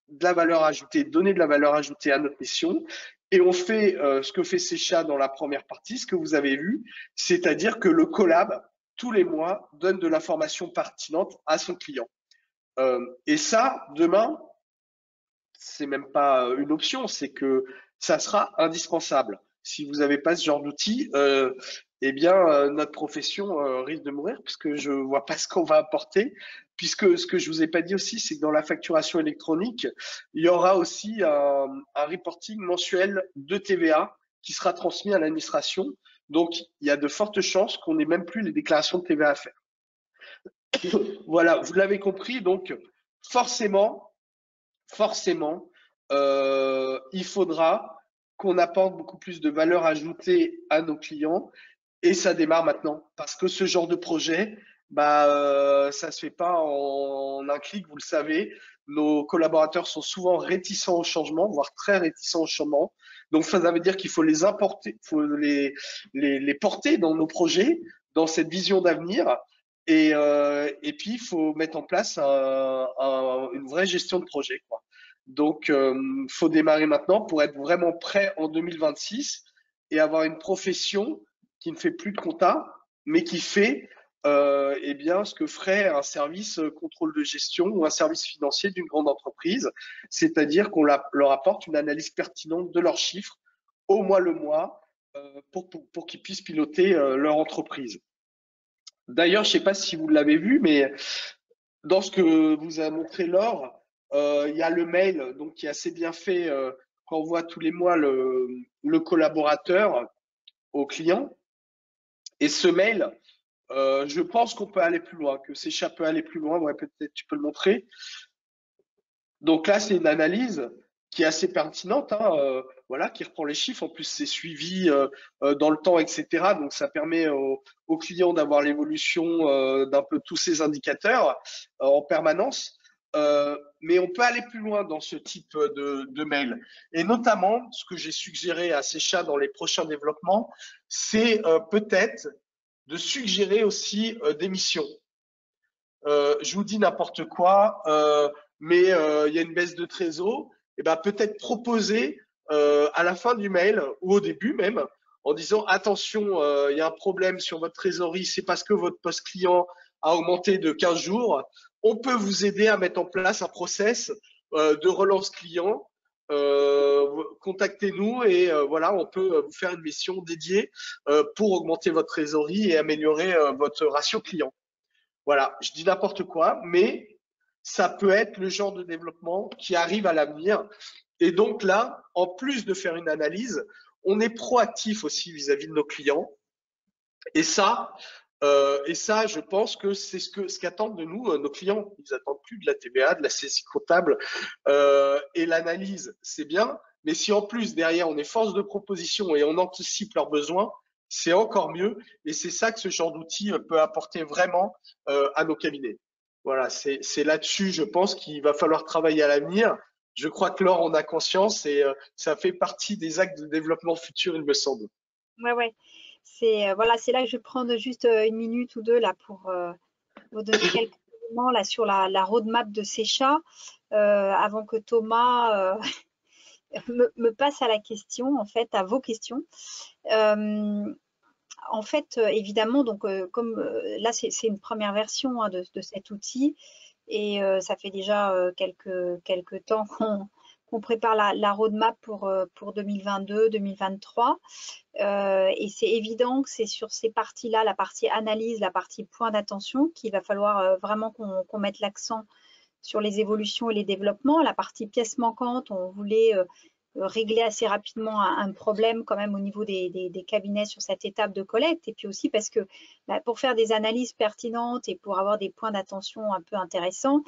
Speaker 3: de la valeur ajoutée, donner de la valeur ajoutée à notre mission. Et on fait ce que fait Secha dans la première partie, ce que vous avez vu, c'est-à-dire que le collab, tous les mois, donne de l'information pertinente à son client. Et ça, demain, c'est même pas une option, c'est que ça sera indispensable. Si vous n'avez pas ce genre d'outil, notre profession risque de mourir puisque je vois pas ce qu'on va apporter. Puisque ce que je vous ai pas dit aussi, c'est que dans la facturation électronique, il y aura aussi un reporting mensuel de TVA qui sera transmis à l'administration. Donc, il y a de fortes chances qu'on n'ait même plus les déclarations de TVA à faire. Voilà, vous l'avez compris. Donc, forcément, il faudra qu'on apporte beaucoup plus de valeur ajoutée à nos clients et ça démarre maintenant parce que ce genre de projet, ça se fait pas en un clic, vous le savez. Nos collaborateurs sont souvent réticents au changement, voire très réticents au changement. Donc ça veut dire qu'il faut les importer, il faut les porter dans nos projets, dans cette vision d'avenir. Et puis il faut mettre en place une vraie gestion de projet, quoi. Donc, faut démarrer maintenant pour être vraiment prêt en 2026 et avoir une profession qui ne fait plus de compta, mais qui fait ce que ferait un service contrôle de gestion ou un service financier d'une grande entreprise, c'est-à-dire qu'on leur apporte une analyse pertinente de leurs chiffres au mois le mois pour qu'ils puissent piloter leur entreprise. D'ailleurs, je ne sais pas si vous l'avez vu, mais dans ce que vous a montré Laure, il y a le mail donc qui est assez bien fait quand on voit tous les mois le collaborateur au client. Et ce mail, je pense qu'on peut aller plus loin, que Secha peut aller plus loin. Ouais, peut-être tu peux le montrer. Donc là, c'est une analyse qui est assez pertinente, hein, qui reprend les chiffres. En plus, c'est suivi dans le temps, etc. Donc, ça permet aux clients d'avoir l'évolution d'un peu tous ces indicateurs en permanence. Mais on peut aller plus loin dans ce type de mail. Et notamment, ce que j'ai suggéré à Secha dans les prochains développements, c'est peut-être de suggérer aussi des missions. Je vous dis n'importe quoi, mais il y a une baisse de trésor, et peut-être proposer à la fin du mail ou au début même, en disant attention, il y a un problème sur votre trésorerie, c'est parce que votre poste client a augmenté de 15 jours. On peut vous aider à mettre en place un process de relance client. Contactez-nous et on peut vous faire une mission dédiée pour augmenter votre trésorerie et améliorer votre ratio client. Voilà, je dis n'importe quoi, mais ça peut être le genre de développement qui arrive à l'avenir. Et donc là, en plus de faire une analyse, on est proactif aussi vis-à-vis de nos clients. Et ça, Et ça, je pense que c'est ce qu'attendent de nous nos clients. Ils attendent plus de la TVA, de la saisie comptable et l'analyse, c'est bien. Mais si en plus derrière on est force de proposition et on anticipe leurs besoins, c'est encore mieux. Et c'est ça que ce genre d'outil peut apporter vraiment à nos cabinets. Voilà, c'est là-dessus, je pense qu'il va falloir travailler à l'avenir. Je crois que Laure en a conscience et ça fait partie des actes de développement futur, il me semble.
Speaker 2: Ouais, ouais. C'est voilà, c'est là que je vais prendre juste une minute ou deux là pour vous donner quelques éléments là sur la roadmap de Secha avant que Thomas me passe à la question, en fait, à vos questions. En fait, évidemment, donc comme là c'est une première version hein, de cet outil et ça fait déjà quelques temps qu'on prépare la roadmap pour 2022-2023. Et c'est évident que c'est sur ces parties-là, la partie analyse, la partie point d'attention, qu'il va falloir vraiment qu'on mette l'accent sur les évolutions et les développements. La partie pièces manquantes, on voulait régler assez rapidement un problème quand même au niveau des cabinets sur cette étape de collecte. Et puis aussi parce que pour faire des analyses pertinentes et pour avoir des points d'attention un peu intéressants,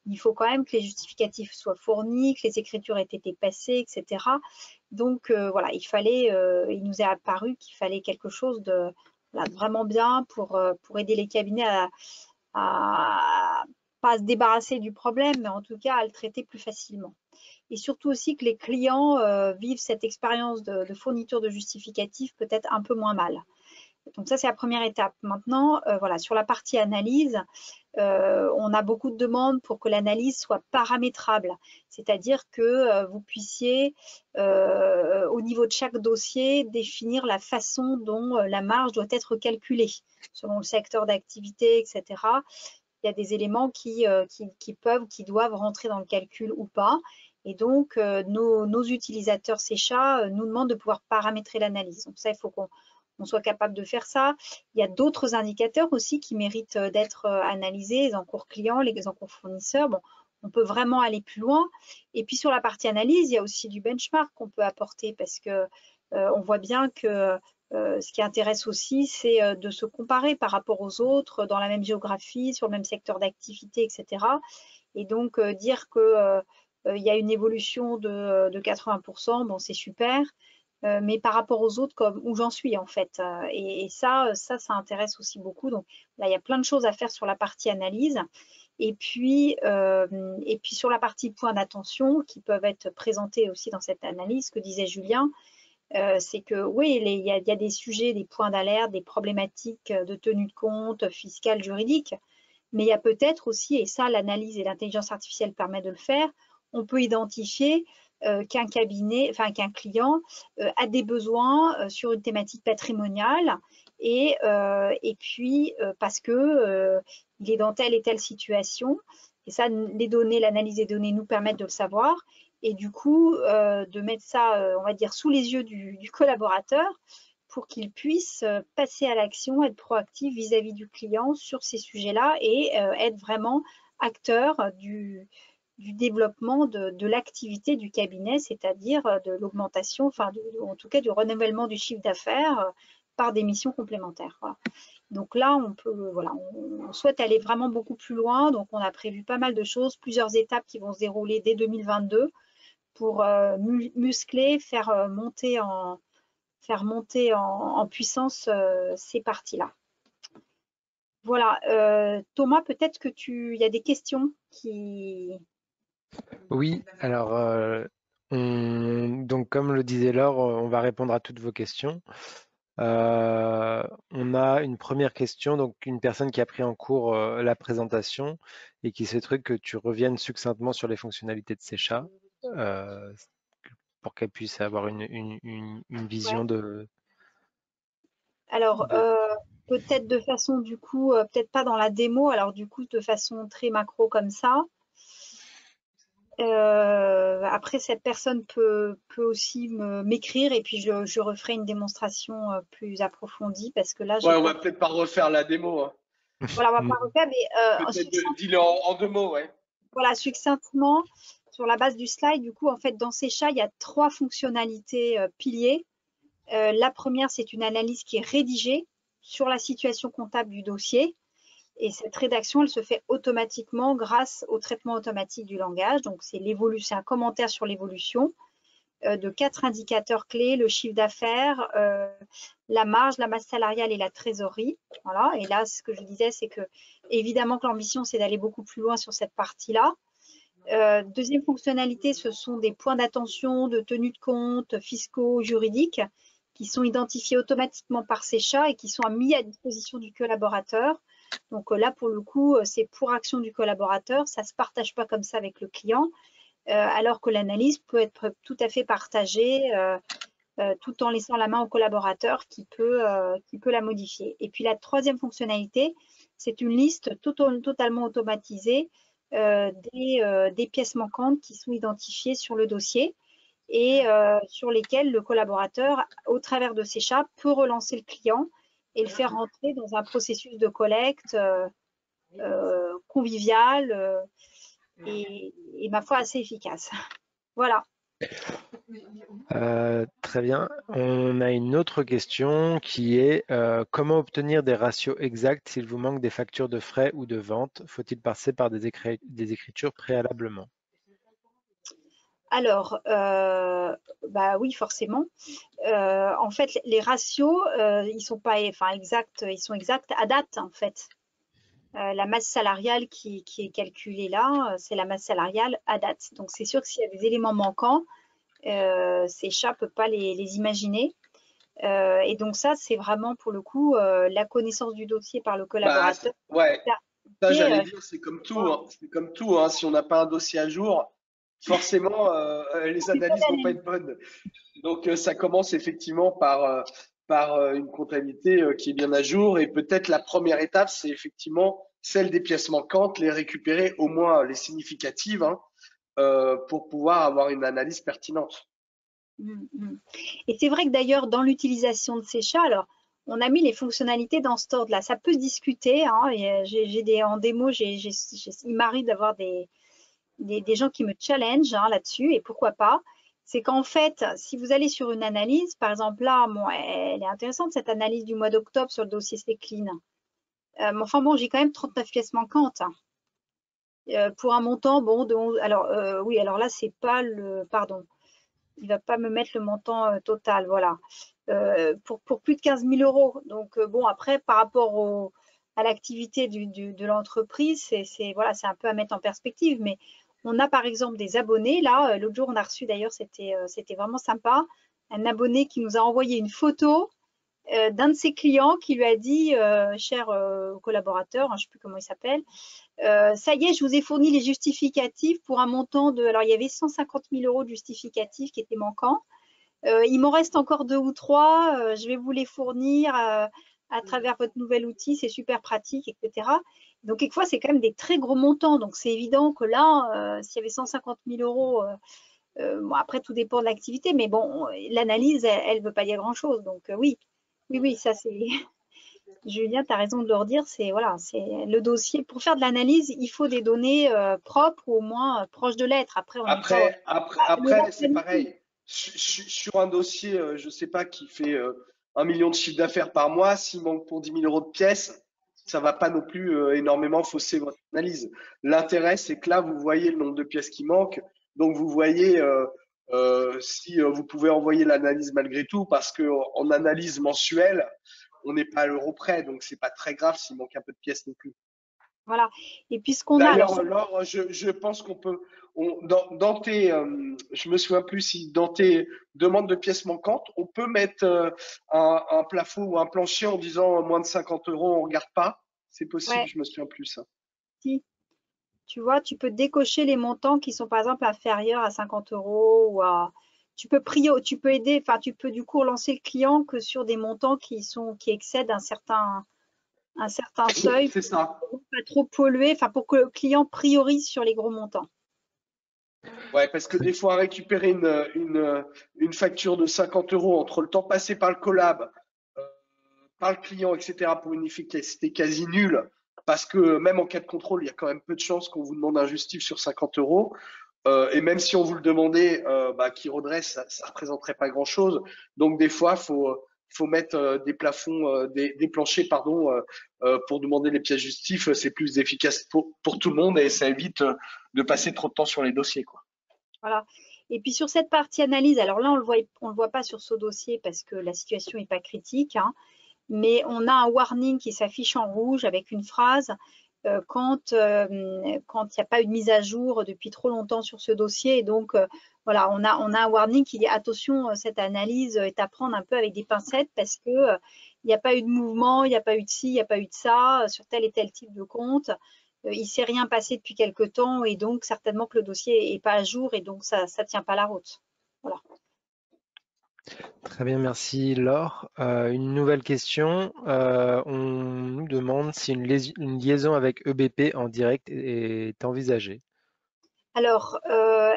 Speaker 2: il faut quand même que les justificatifs soient fournis, que les écritures aient été passées, etc. Donc voilà, il nous est apparu qu'il fallait quelque chose de vraiment bien pour aider les cabinets à pas se débarrasser du problème, mais en tout cas à le traiter plus facilement. Et surtout aussi que les clients vivent cette expérience de fourniture de justificatifs peut-être un peu moins mal. Donc ça, c'est la première étape. Maintenant, voilà, sur la partie analyse, on a beaucoup de demandes pour que l'analyse soit paramétrable, c'est-à-dire que vous puissiez, au niveau de chaque dossier, définir la façon dont la marge doit être calculée, selon le secteur d'activité, etc. Il y a des éléments qui doivent rentrer dans le calcul ou pas. Et donc, nos utilisateurs Secha nous demandent de pouvoir paramétrer l'analyse. Donc ça, il faut qu'on soit capable de faire ça. Il y a d'autres indicateurs aussi qui méritent d'être analysés, les encours clients, les encours fournisseurs. Bon, on peut vraiment aller plus loin. Et puis sur la partie analyse, il y a aussi du benchmark qu'on peut apporter parce que on voit bien que ce qui intéresse aussi, c'est de se comparer par rapport aux autres dans la même géographie, sur le même secteur d'activité, etc. Et donc dire que il y a une évolution de 80%, bon, c'est super. Mais par rapport aux autres, comme où j'en suis en fait. Et ça intéresse aussi beaucoup. Donc là, il y a plein de choses à faire sur la partie analyse. Et puis sur la partie points d'attention qui peuvent être présentés aussi dans cette analyse, que disait Julien, c'est que oui, il y a des sujets, des points d'alerte, des problématiques de tenue de compte, fiscale, juridique. Mais il y a peut-être aussi, et ça l'analyse et l'intelligence artificielle permet de le faire, on peut identifier qu'un cabinet, enfin qu'un client a des besoins sur une thématique patrimoniale et puis parce que il est dans telle et telle situation. Et ça, les données, l'analyse des données nous permettent de le savoir. Et du coup, de mettre ça, on va dire, sous les yeux du collaborateur pour qu'il puisse passer à l'action, être proactif vis-à-vis du client sur ces sujets-là et être vraiment acteur du développement de l'activité du cabinet, c'est-à-dire de l'augmentation, enfin en tout cas du renouvellement du chiffre d'affaires par des missions complémentaires. Voilà. Donc là, on souhaite aller vraiment beaucoup plus loin. Donc on a prévu pas mal de choses, plusieurs étapes qui vont se dérouler dès 2022 pour muscler, faire monter en puissance ces parties-là. Voilà, Thomas, peut-être que il y a des questions qui…
Speaker 1: Oui, alors, donc comme le disait Laure, on va répondre à toutes vos questions. On a une première question, donc une personne qui a pris en cours la présentation et qui souhaiterait que tu reviennes succinctement sur les fonctionnalités de Secha pour qu'elle puisse avoir une vision
Speaker 2: Ouais.
Speaker 1: de…
Speaker 2: Alors, peut-être de façon, du coup, peut-être pas dans la démo, alors du coup, de façon très macro comme ça. Après, cette personne peut aussi m'écrire et puis je referai une démonstration plus approfondie parce que là, j'ai
Speaker 3: Ouais, on
Speaker 2: pas…
Speaker 3: va peut-être pas refaire la démo. Hein.
Speaker 2: Voilà, on va pas refaire, mais
Speaker 3: Peut-être dis-le en deux mots, ouais.
Speaker 2: voilà, succinctement, sur la base du slide, du coup, en fait, dans Secha, il y a 3 fonctionnalités piliers. La première, c'est une analyse qui est rédigée, sur la situation comptable du dossier. Et cette rédaction, elle se fait automatiquement grâce au traitement automatique du langage. Donc, c'est un commentaire sur l'évolution de 4 indicateurs clés, le chiffre d'affaires, la marge, la masse salariale et la trésorerie. Voilà. Et là, ce que je disais, c'est que évidemment que l'ambition, c'est d'aller beaucoup plus loin sur cette partie-là. Deuxième fonctionnalité, ce sont des points d'attention, de tenue de compte, fiscaux, juridiques, qui sont identifiés automatiquement par Secha et qui sont mis à disposition du collaborateur. Donc là, pour le coup, c'est pour action du collaborateur. Ça ne se partage pas comme ça avec le client, alors que l'analyse peut être tout à fait partagée tout en laissant la main au collaborateur qui peut la modifier. Et puis la troisième fonctionnalité, c'est une liste totalement automatisée des pièces manquantes qui sont identifiées sur le dossier et sur lesquelles le collaborateur, au travers de Secha, peut relancer le client et le faire rentrer dans un processus de collecte convivial et ma foi assez efficace. Voilà.
Speaker 1: Très bien. On a une autre question qui est comment obtenir des ratios exacts s'il vous manque des factures de frais ou de vente? Faut-il passer par des écritures préalablement?
Speaker 2: Alors, bah oui, forcément. En fait, les ratios, ils sont pas, exacts, ils sont exacts à date, en fait. La masse salariale qui est calculée là, c'est la masse salariale à date. Donc, c'est sûr que s'il y a des éléments manquants, Secha ne peut pas les imaginer. Et donc, ça, c'est vraiment pour le coup la connaissance du dossier par le collaborateur.
Speaker 3: Ouais, ça j'allais dire, c'est comme tout. Hein. C'est comme tout. Hein. Si on n'a pas un dossier à jour, forcément, les analyses vont pas être bonnes. Donc, ça commence effectivement par une comptabilité qui est bien à jour. Et peut-être la première étape, c'est effectivement celle des pièces manquantes, les récupérer, au moins les significatives, hein, pour pouvoir avoir une analyse pertinente.
Speaker 2: Et c'est vrai que d'ailleurs, dans l'utilisation de Secha, alors, on a mis les fonctionnalités dans cet ordre-là. Ça peut se discuter. Hein, en démo, il m'arrive d'avoir des gens qui me challengent là-dessus, et pourquoi pas. C'est qu'en fait, si vous allez sur une analyse, par exemple là, bon, elle est intéressante cette analyse du mois d'octobre sur le dossier Clean. Mais enfin bon, j'ai quand même 39 pièces manquantes. Pour un montant, bon, oui, alors là, c'est pas le, pardon, il va pas me mettre le montant total, voilà, pour plus de 15 000 euros. Donc bon, après, par rapport à l'activité de l'entreprise, c'est voilà, c'est un peu à mettre en perspective, mais on a par exemple des abonnés. Là, l'autre jour, on a reçu d'ailleurs, c'était vraiment sympa, un abonné qui nous a envoyé une photo d'un de ses clients qui lui a dit, cher collaborateur, hein, je ne sais plus comment il s'appelle, ça y est, je vous ai fourni les justificatifs pour un montant de… Alors, il y avait 150 000 euros de justificatifs qui étaient manquants. Il m'en reste encore 2 ou 3. Je vais vous les fournir à travers votre nouvel outil. C'est super pratique, etc. Donc, quelquefois, c'est quand même des très gros montants. Donc, c'est évident que là, s'il y avait 150 000 euros, bon, après, tout dépend de l'activité. Mais bon, l'analyse, elle ne veut pas dire grand-chose. Donc, oui, ça, c'est… Julien, tu as raison de leur dire, c'est voilà, le dossier. Pour faire de l'analyse, il faut des données propres ou au moins proches de l'être. Après,
Speaker 3: C'est pareil. Sur un dossier, je ne sais pas, qui fait 1 million de chiffre d'affaires par mois, s'il manque pour 10 000 euros de pièces, ça ne va pas non plus énormément fausser votre analyse. L'intérêt, c'est que là, vous voyez le nombre de pièces qui manquent. Donc, vous voyez si vous pouvez envoyer l'analyse malgré tout, parce qu'en analyse mensuelle, on n'est pas à l'euro près, donc c'est pas très grave s'il manque un peu de pièces non plus.
Speaker 2: Voilà. Et puis ce qu'on a…
Speaker 3: D'ailleurs, Laure, je pense qu'on peut… dans tes… je me souviens plus si dans tes demandes de pièces manquantes, on peut mettre un plafond ou un plancher en disant moins de 50 euros, on ne regarde pas. C'est possible, je me souviens plus ça.
Speaker 2: Si. Tu vois, tu peux décocher les montants qui sont par exemple inférieurs à 50 euros ou à… Tu peux aider, enfin tu peux du coup relancer le client que sur des montants qui excèdent un certain seuil.
Speaker 3: C'est ça.
Speaker 2: Pour pas trop polluer, enfin pour que le client priorise sur les gros montants.
Speaker 3: Ouais, parce que des fois, récupérer une facture de 50 euros entre le temps passé par le collab, par le client, etc., pour une efficacité quasi nulle, parce que même en cas de contrôle, il y a quand même peu de chances qu'on vous demande un justif sur 50 euros. Et même si on vous le demandait, qui redresse, ça ne représenterait pas grand-chose. Donc, des fois, faut mettre des plafonds, des planchers, pardon, pour demander les pièces justifiées. C'est plus efficace pour tout le monde et ça évite de passer trop de temps sur les dossiers, quoi.
Speaker 2: Voilà. Et puis sur cette partie analyse, alors là, on le voit pas sur ce dossier parce que la situation n'est pas critique, hein, mais on a un warning qui s'affiche en rouge avec une phrase quand il n'y a pas eu de mise à jour depuis trop longtemps sur ce dossier. Et donc, voilà, on a un warning qui dit attention, cette analyse est à prendre un peu avec des pincettes parce que il n'y a pas eu de mouvement, il n'y a pas eu de ci, il n'y a pas eu de ça sur tel et tel type de compte. Il ne s'est rien passé depuis quelque temps et donc certainement que le dossier n'est pas à jour et donc ça ne tient pas la route. Voilà.
Speaker 1: Très bien, merci Laure. Une nouvelle question. On nous demande si une liaison avec EBP en direct est envisagée.
Speaker 2: Alors,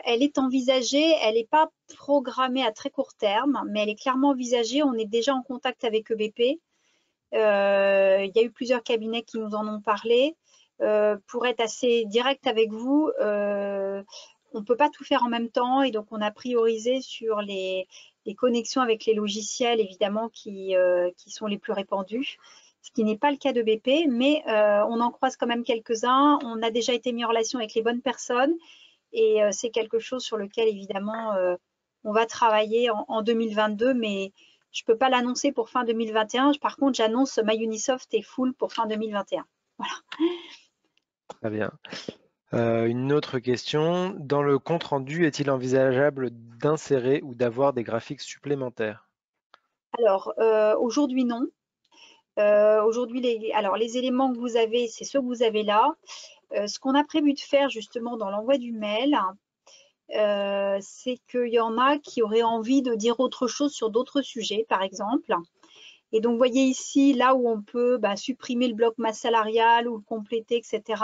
Speaker 2: elle est envisagée, elle n'est pas programmée à très court terme, mais elle est clairement envisagée. On est déjà en contact avec EBP. Il y a eu plusieurs cabinets qui nous en ont parlé. Pour être assez direct avec vous, on ne peut pas tout faire en même temps et donc on a priorisé sur les connexions avec les logiciels évidemment qui sont les plus répandus, ce qui n'est pas le cas de BP, mais on en croise quand même quelques-uns. On a déjà été mis en relation avec les bonnes personnes et c'est quelque chose sur lequel évidemment on va travailler en 2022, mais je ne peux pas l'annoncer pour fin 2021. Par contre, j'annonce MyUnisoft est full pour fin 2021. Voilà.
Speaker 1: Très bien. Une autre question. Dans le compte-rendu, est-il envisageable d'insérer ou d'avoir des graphiques supplémentaires?
Speaker 2: Alors, aujourd'hui, non. Aujourd'hui, les éléments que vous avez, c'est ceux que vous avez là. Ce qu'on a prévu de faire justement dans l'envoi du mail, c'est qu'il y en a qui auraient envie de dire autre chose sur d'autres sujets, par exemple. Et donc, vous voyez ici, là où on peut supprimer le bloc masse salariale ou le compléter, etc.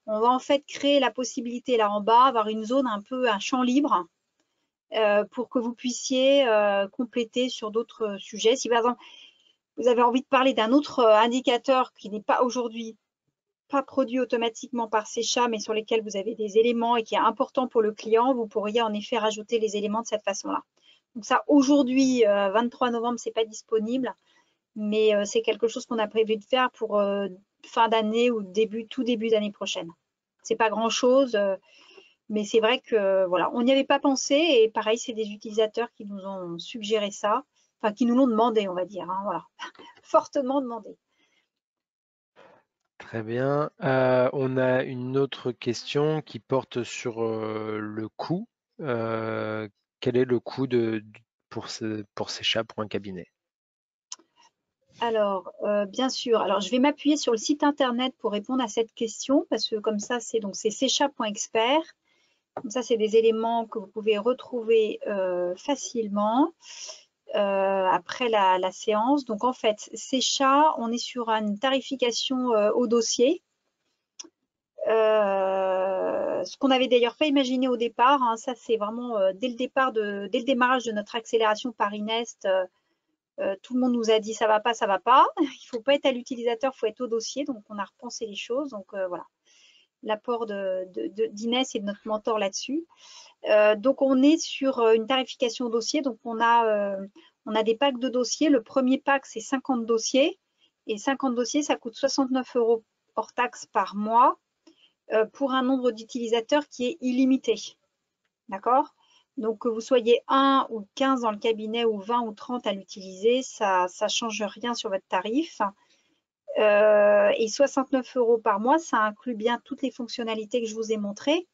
Speaker 2: On va en fait créer la possibilité là en bas, avoir une zone un peu un champ libre pour que vous puissiez compléter sur d'autres sujets. Si par exemple, vous avez envie de parler d'un autre indicateur qui n'est pas aujourd'hui pas produit automatiquement par Secha, mais sur lesquels vous avez des éléments et qui est important pour le client, vous pourriez en effet rajouter les éléments de cette façon-là. Donc ça, aujourd'hui, 23 novembre, c'est pas disponible, mais c'est quelque chose qu'on a prévu de faire pour fin d'année ou tout début d'année prochaine. C'est pas grand-chose, mais c'est vrai que voilà, on n'y avait pas pensé et pareil, c'est des utilisateurs qui nous ont suggéré ça, enfin qui nous l'ont demandé, on va dire, hein, voilà, fortement demandé.
Speaker 1: Très bien. On a une autre question qui porte sur le coût. Quel est le coût pour Secha pour un cabinet?
Speaker 2: Alors, bien sûr. Alors, je vais m'appuyer sur le site internet pour répondre à cette question parce que comme ça, c'est secha.expert. Comme ça, c'est des éléments que vous pouvez retrouver facilement après la séance. Donc, en fait, Secha, on est sur une tarification au dossier. Ce qu'on n'avait d'ailleurs pas imaginé au départ. Hein, ça, c'est vraiment dès le démarrage de notre accélération Paris-Nest. Tout le monde nous a dit ça va pas, ça va pas. Il ne faut pas être à l'utilisateur, il faut être au dossier. Donc, on a repensé les choses. Donc, voilà, l'apport d'Inès et de notre mentor là-dessus. Donc, on est sur une tarification au dossier. Donc, on a des packs de dossiers. Le premier pack, c'est 50 dossiers. Et 50 dossiers, ça coûte 69 € hors taxe par mois pour un nombre d'utilisateurs qui est illimité. D'accord? Donc, que vous soyez 1 ou 15 dans le cabinet ou 20 ou 30 à l'utiliser, ça ne change rien sur votre tarif. Et 69 € par mois, ça inclut bien toutes les fonctionnalités que je vous ai montrées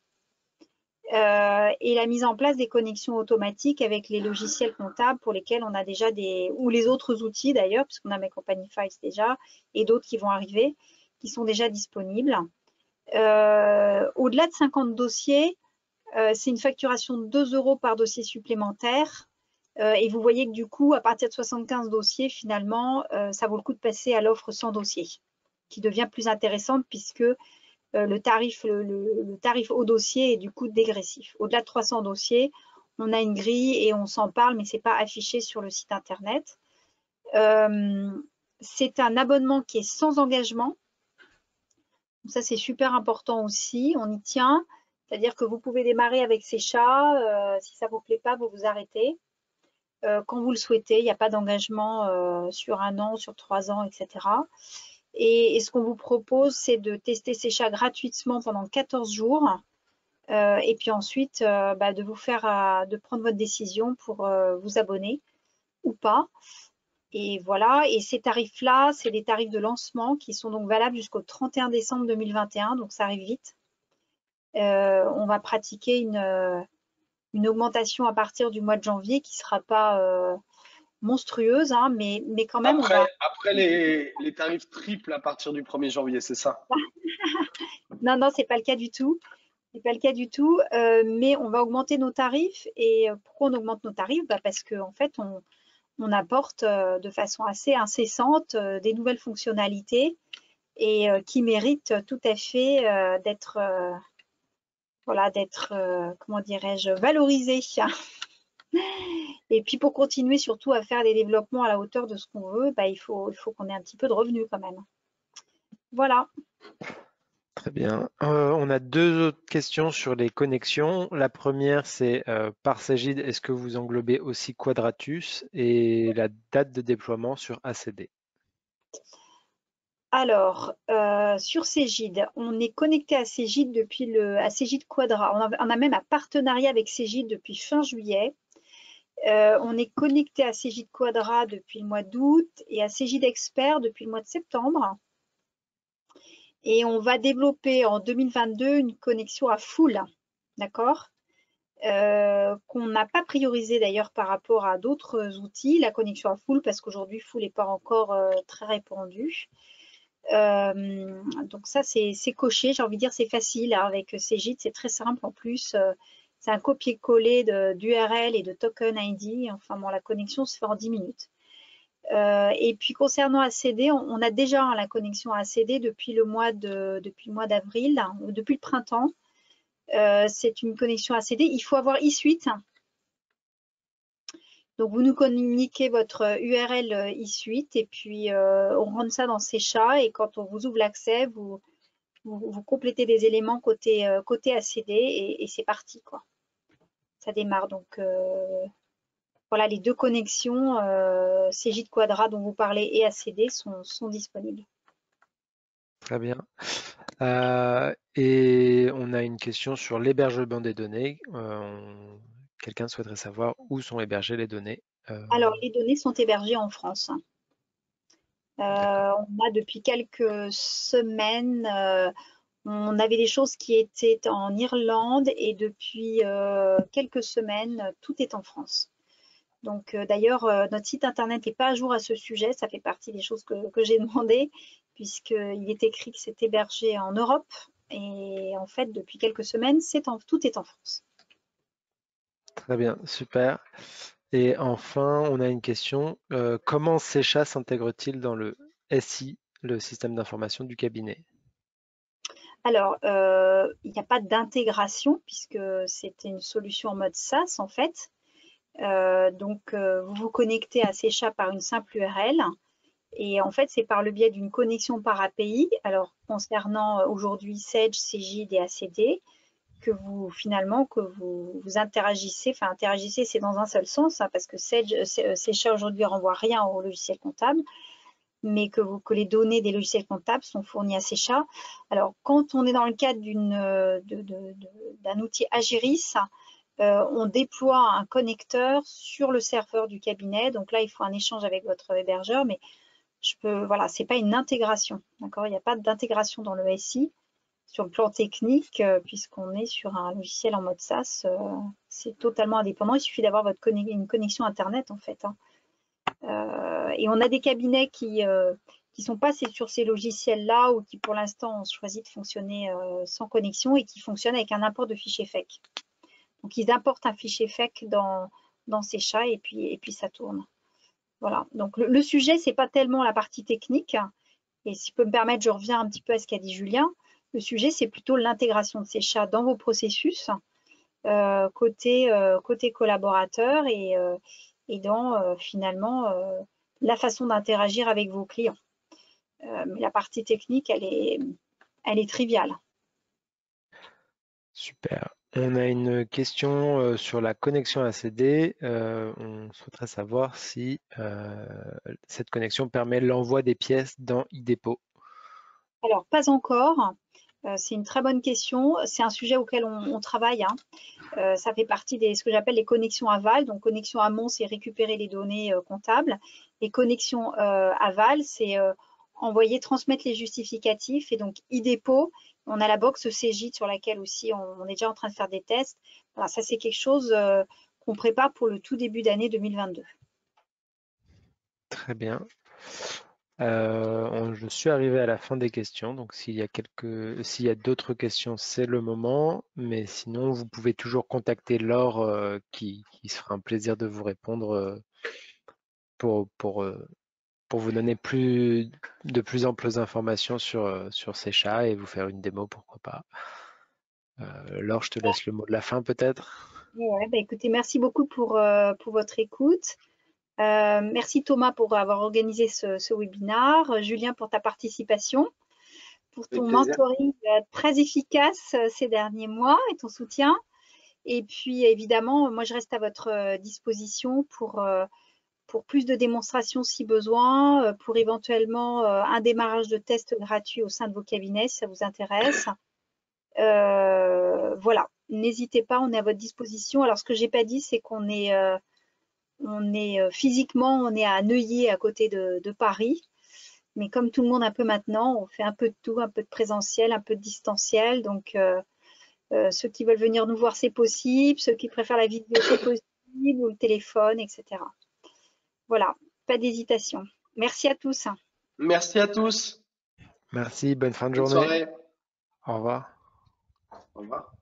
Speaker 2: et la mise en place des connexions automatiques avec les logiciels comptables pour lesquels on a déjà ou les autres outils d'ailleurs, puisqu'on a mes Company Files déjà, et d'autres qui vont arriver, qui sont déjà disponibles. Au-delà de 50 dossiers, c'est une facturation de 2 € par dossier supplémentaire. Et vous voyez que du coup, à partir de 75 dossiers, finalement, ça vaut le coup de passer à l'offre 100 dossiers, qui devient plus intéressante puisque le tarif au dossier est du coup dégressif. Au-delà de 300 dossiers, on a une grille et on s'en parle, mais ce n'est pas affiché sur le site internet. C'est un abonnement qui est sans engagement. Donc ça, c'est super important aussi. On y tient. C'est-à-dire que vous pouvez démarrer avec Secha. Si ça ne vous plaît pas, vous vous arrêtez. quand vous le souhaitez. Il n'y a pas d'engagement sur 1 an, sur 3 ans, etc. Et ce qu'on vous propose, c'est de tester Secha gratuitement pendant 14 jours. Et puis ensuite, de prendre votre décision pour vous abonner ou pas. Et voilà, et ces tarifs-là, c'est des tarifs de lancement qui sont donc valables jusqu'au 31 décembre 2021, donc ça arrive vite. On va pratiquer une augmentation à partir du mois de janvier qui ne sera pas monstrueuse, hein, mais quand même,
Speaker 3: Après les tarifs triples à partir du 1er janvier, c'est ça?
Speaker 2: Non, c'est pas le cas du tout. C'est pas le cas du tout, mais on va augmenter nos tarifs. Et pourquoi on augmente nos tarifs? Parce qu'en fait, on apporte de façon assez incessante des nouvelles fonctionnalités et qui méritent tout à fait d'être, comment dirais-je, valorisées. Et puis pour continuer surtout à faire des développements à la hauteur de ce qu'on veut, il faut qu'on ait un petit peu de revenus quand même. Voilà.
Speaker 1: Très bien. On a 2 autres questions sur les connexions. La première, c'est par Cegid, est-ce que vous englobez aussi Quadratus et la date de déploiement sur ACD?
Speaker 2: Alors, sur Cegid, on est connecté à Cegid depuis à Cegid Quadra. On a même un partenariat avec Cegid depuis fin juillet. On est connecté à Cegid Quadra depuis le mois d'août et à Cegid Expert depuis le mois de septembre. Et on va développer en 2022 une connexion à full, d'accord, qu'on n'a pas priorisé d'ailleurs par rapport à d'autres outils, la connexion à full, parce qu'aujourd'hui full n'est pas encore très répandu. Donc ça c'est coché, j'ai envie de dire c'est facile, hein, avec Cegid, c'est très simple en plus. C'est un copier-coller d'URL et de token ID. Enfin bon, la connexion se fait en 10 minutes. Et puis concernant ACD, on a déjà la connexion à ACD depuis le mois d'avril, ou depuis le printemps. C'est une connexion ACD. Il faut avoir eSuite. Donc vous nous communiquez votre URL eSuite et puis on rentre ça dans Secha, et quand on vous ouvre l'accès, vous complétez des éléments côté ACD et c'est parti, quoi. Ça démarre. Donc voilà, les 2 connexions Cegid Quadra dont vous parlez et ACD sont disponibles.
Speaker 1: Très bien. Et on a une question sur l'hébergement des données. Quelqu'un souhaiterait savoir où sont hébergées les données.
Speaker 2: Alors, les données sont hébergées en France. On a depuis quelques semaines, on avait des choses qui étaient en Irlande, et depuis quelques semaines, tout est en France. Donc d'ailleurs, notre site internet n'est pas à jour à ce sujet. Ça fait partie des choses que j'ai demandé, puisqu'il est écrit que c'est hébergé en Europe. Et en fait, depuis quelques semaines, tout est en France.
Speaker 1: Très bien, super. Et enfin, on a une question. Comment Secha s'intègre-t-il dans le SI, le système d'information du cabinet?
Speaker 2: Alors, il n'y a pas d'intégration puisque c'était une solution en mode SaaS en fait. Donc, vous vous connectez à Secha par une simple URL. Et en fait, c'est par le biais d'une connexion par API. Alors, concernant aujourd'hui Sage, Cegid et ACD, que vous interagissez. Enfin, interagissez, c'est dans un seul sens, hein, parce que Secha aujourd'hui renvoie rien au logiciel comptable, mais que les données des logiciels comptables sont fournies à Secha. Alors, quand on est dans le cadre d'un outil Agiris, on déploie un connecteur sur le serveur du cabinet. Donc là, il faut un échange avec votre hébergeur, mais voilà, c'est pas une intégration, d'accord? Il n'y a pas d'intégration dans le SI. Sur le plan technique, puisqu'on est sur un logiciel en mode SaaS, c'est totalement indépendant. Il suffit d'avoir une connexion Internet, en fait, hein. Et on a des cabinets qui sont passés sur ces logiciels-là, ou qui, pour l'instant, ont choisi de fonctionner sans connexion, et qui fonctionnent avec un import de fichier FEC. Donc, ils importent un fichier FEC dans Secha, et puis ça tourne. Voilà. Donc, le sujet, c'est pas tellement la partie technique. Et si je peux me permettre, je reviens un petit peu à ce qu'a dit Julien. Le sujet, c'est plutôt l'intégration de Secha dans vos processus, côté collaborateur, et dans finalement la façon d'interagir avec vos clients. Mais la partie technique, elle est triviale.
Speaker 1: Super. On a une question sur la connexion ACD. On souhaiterait savoir si cette connexion permet l'envoi des pièces dans iDépôt.
Speaker 2: Alors, pas encore. C'est une très bonne question. C'est un sujet auquel on travaille, hein. Ça fait partie ce que j'appelle les connexions aval. Donc, connexion amont, c'est récupérer les données comptables. Et connexion aval, c'est envoyer, transmettre les justificatifs. Et donc, iDépôt, on a la box CGIT sur laquelle aussi on est déjà en train de faire des tests. Voilà, ça, c'est quelque chose qu'on prépare pour le tout début d'année 2022.
Speaker 1: Très bien. Je suis arrivé à la fin des questions, donc s'il y a d'autres questions, c'est le moment. Mais sinon, vous pouvez toujours contacter Laure, qui se fera un plaisir de vous répondre pour vous donner de plus amples informations sur ces chats et vous faire une démo, pourquoi pas. Laure, je te laisse le mot de la fin peut-être.
Speaker 2: Ouais, bah écoutez, merci beaucoup pour votre écoute. Merci Thomas pour avoir organisé ce webinaire. Julien pour ta participation, pour
Speaker 3: Avec
Speaker 2: ton
Speaker 3: plaisir.
Speaker 2: mentoring très efficace ces derniers mois et ton soutien. Et puis évidemment, moi je reste à votre disposition pour plus de démonstrations si besoin, pour éventuellement un démarrage de test gratuit au sein de vos cabinets si ça vous intéresse. Voilà, n'hésitez pas, on est à votre disposition. Alors ce que j'ai pas dit, c'est qu'on est physiquement, on est à Neuilly, à côté de Paris. Mais comme tout le monde un peu maintenant, on fait un peu de tout, un peu de présentiel, un peu de distanciel. Donc, ceux qui veulent venir nous voir, c'est possible. Ceux qui préfèrent la vidéo, c'est possible, ou le téléphone, etc. Voilà, pas d'hésitation. Merci à tous.
Speaker 3: Merci à tous.
Speaker 1: Merci, bonne fin de
Speaker 3: Bonne
Speaker 1: journée.
Speaker 3: soirée.
Speaker 1: Au revoir.
Speaker 3: Au revoir.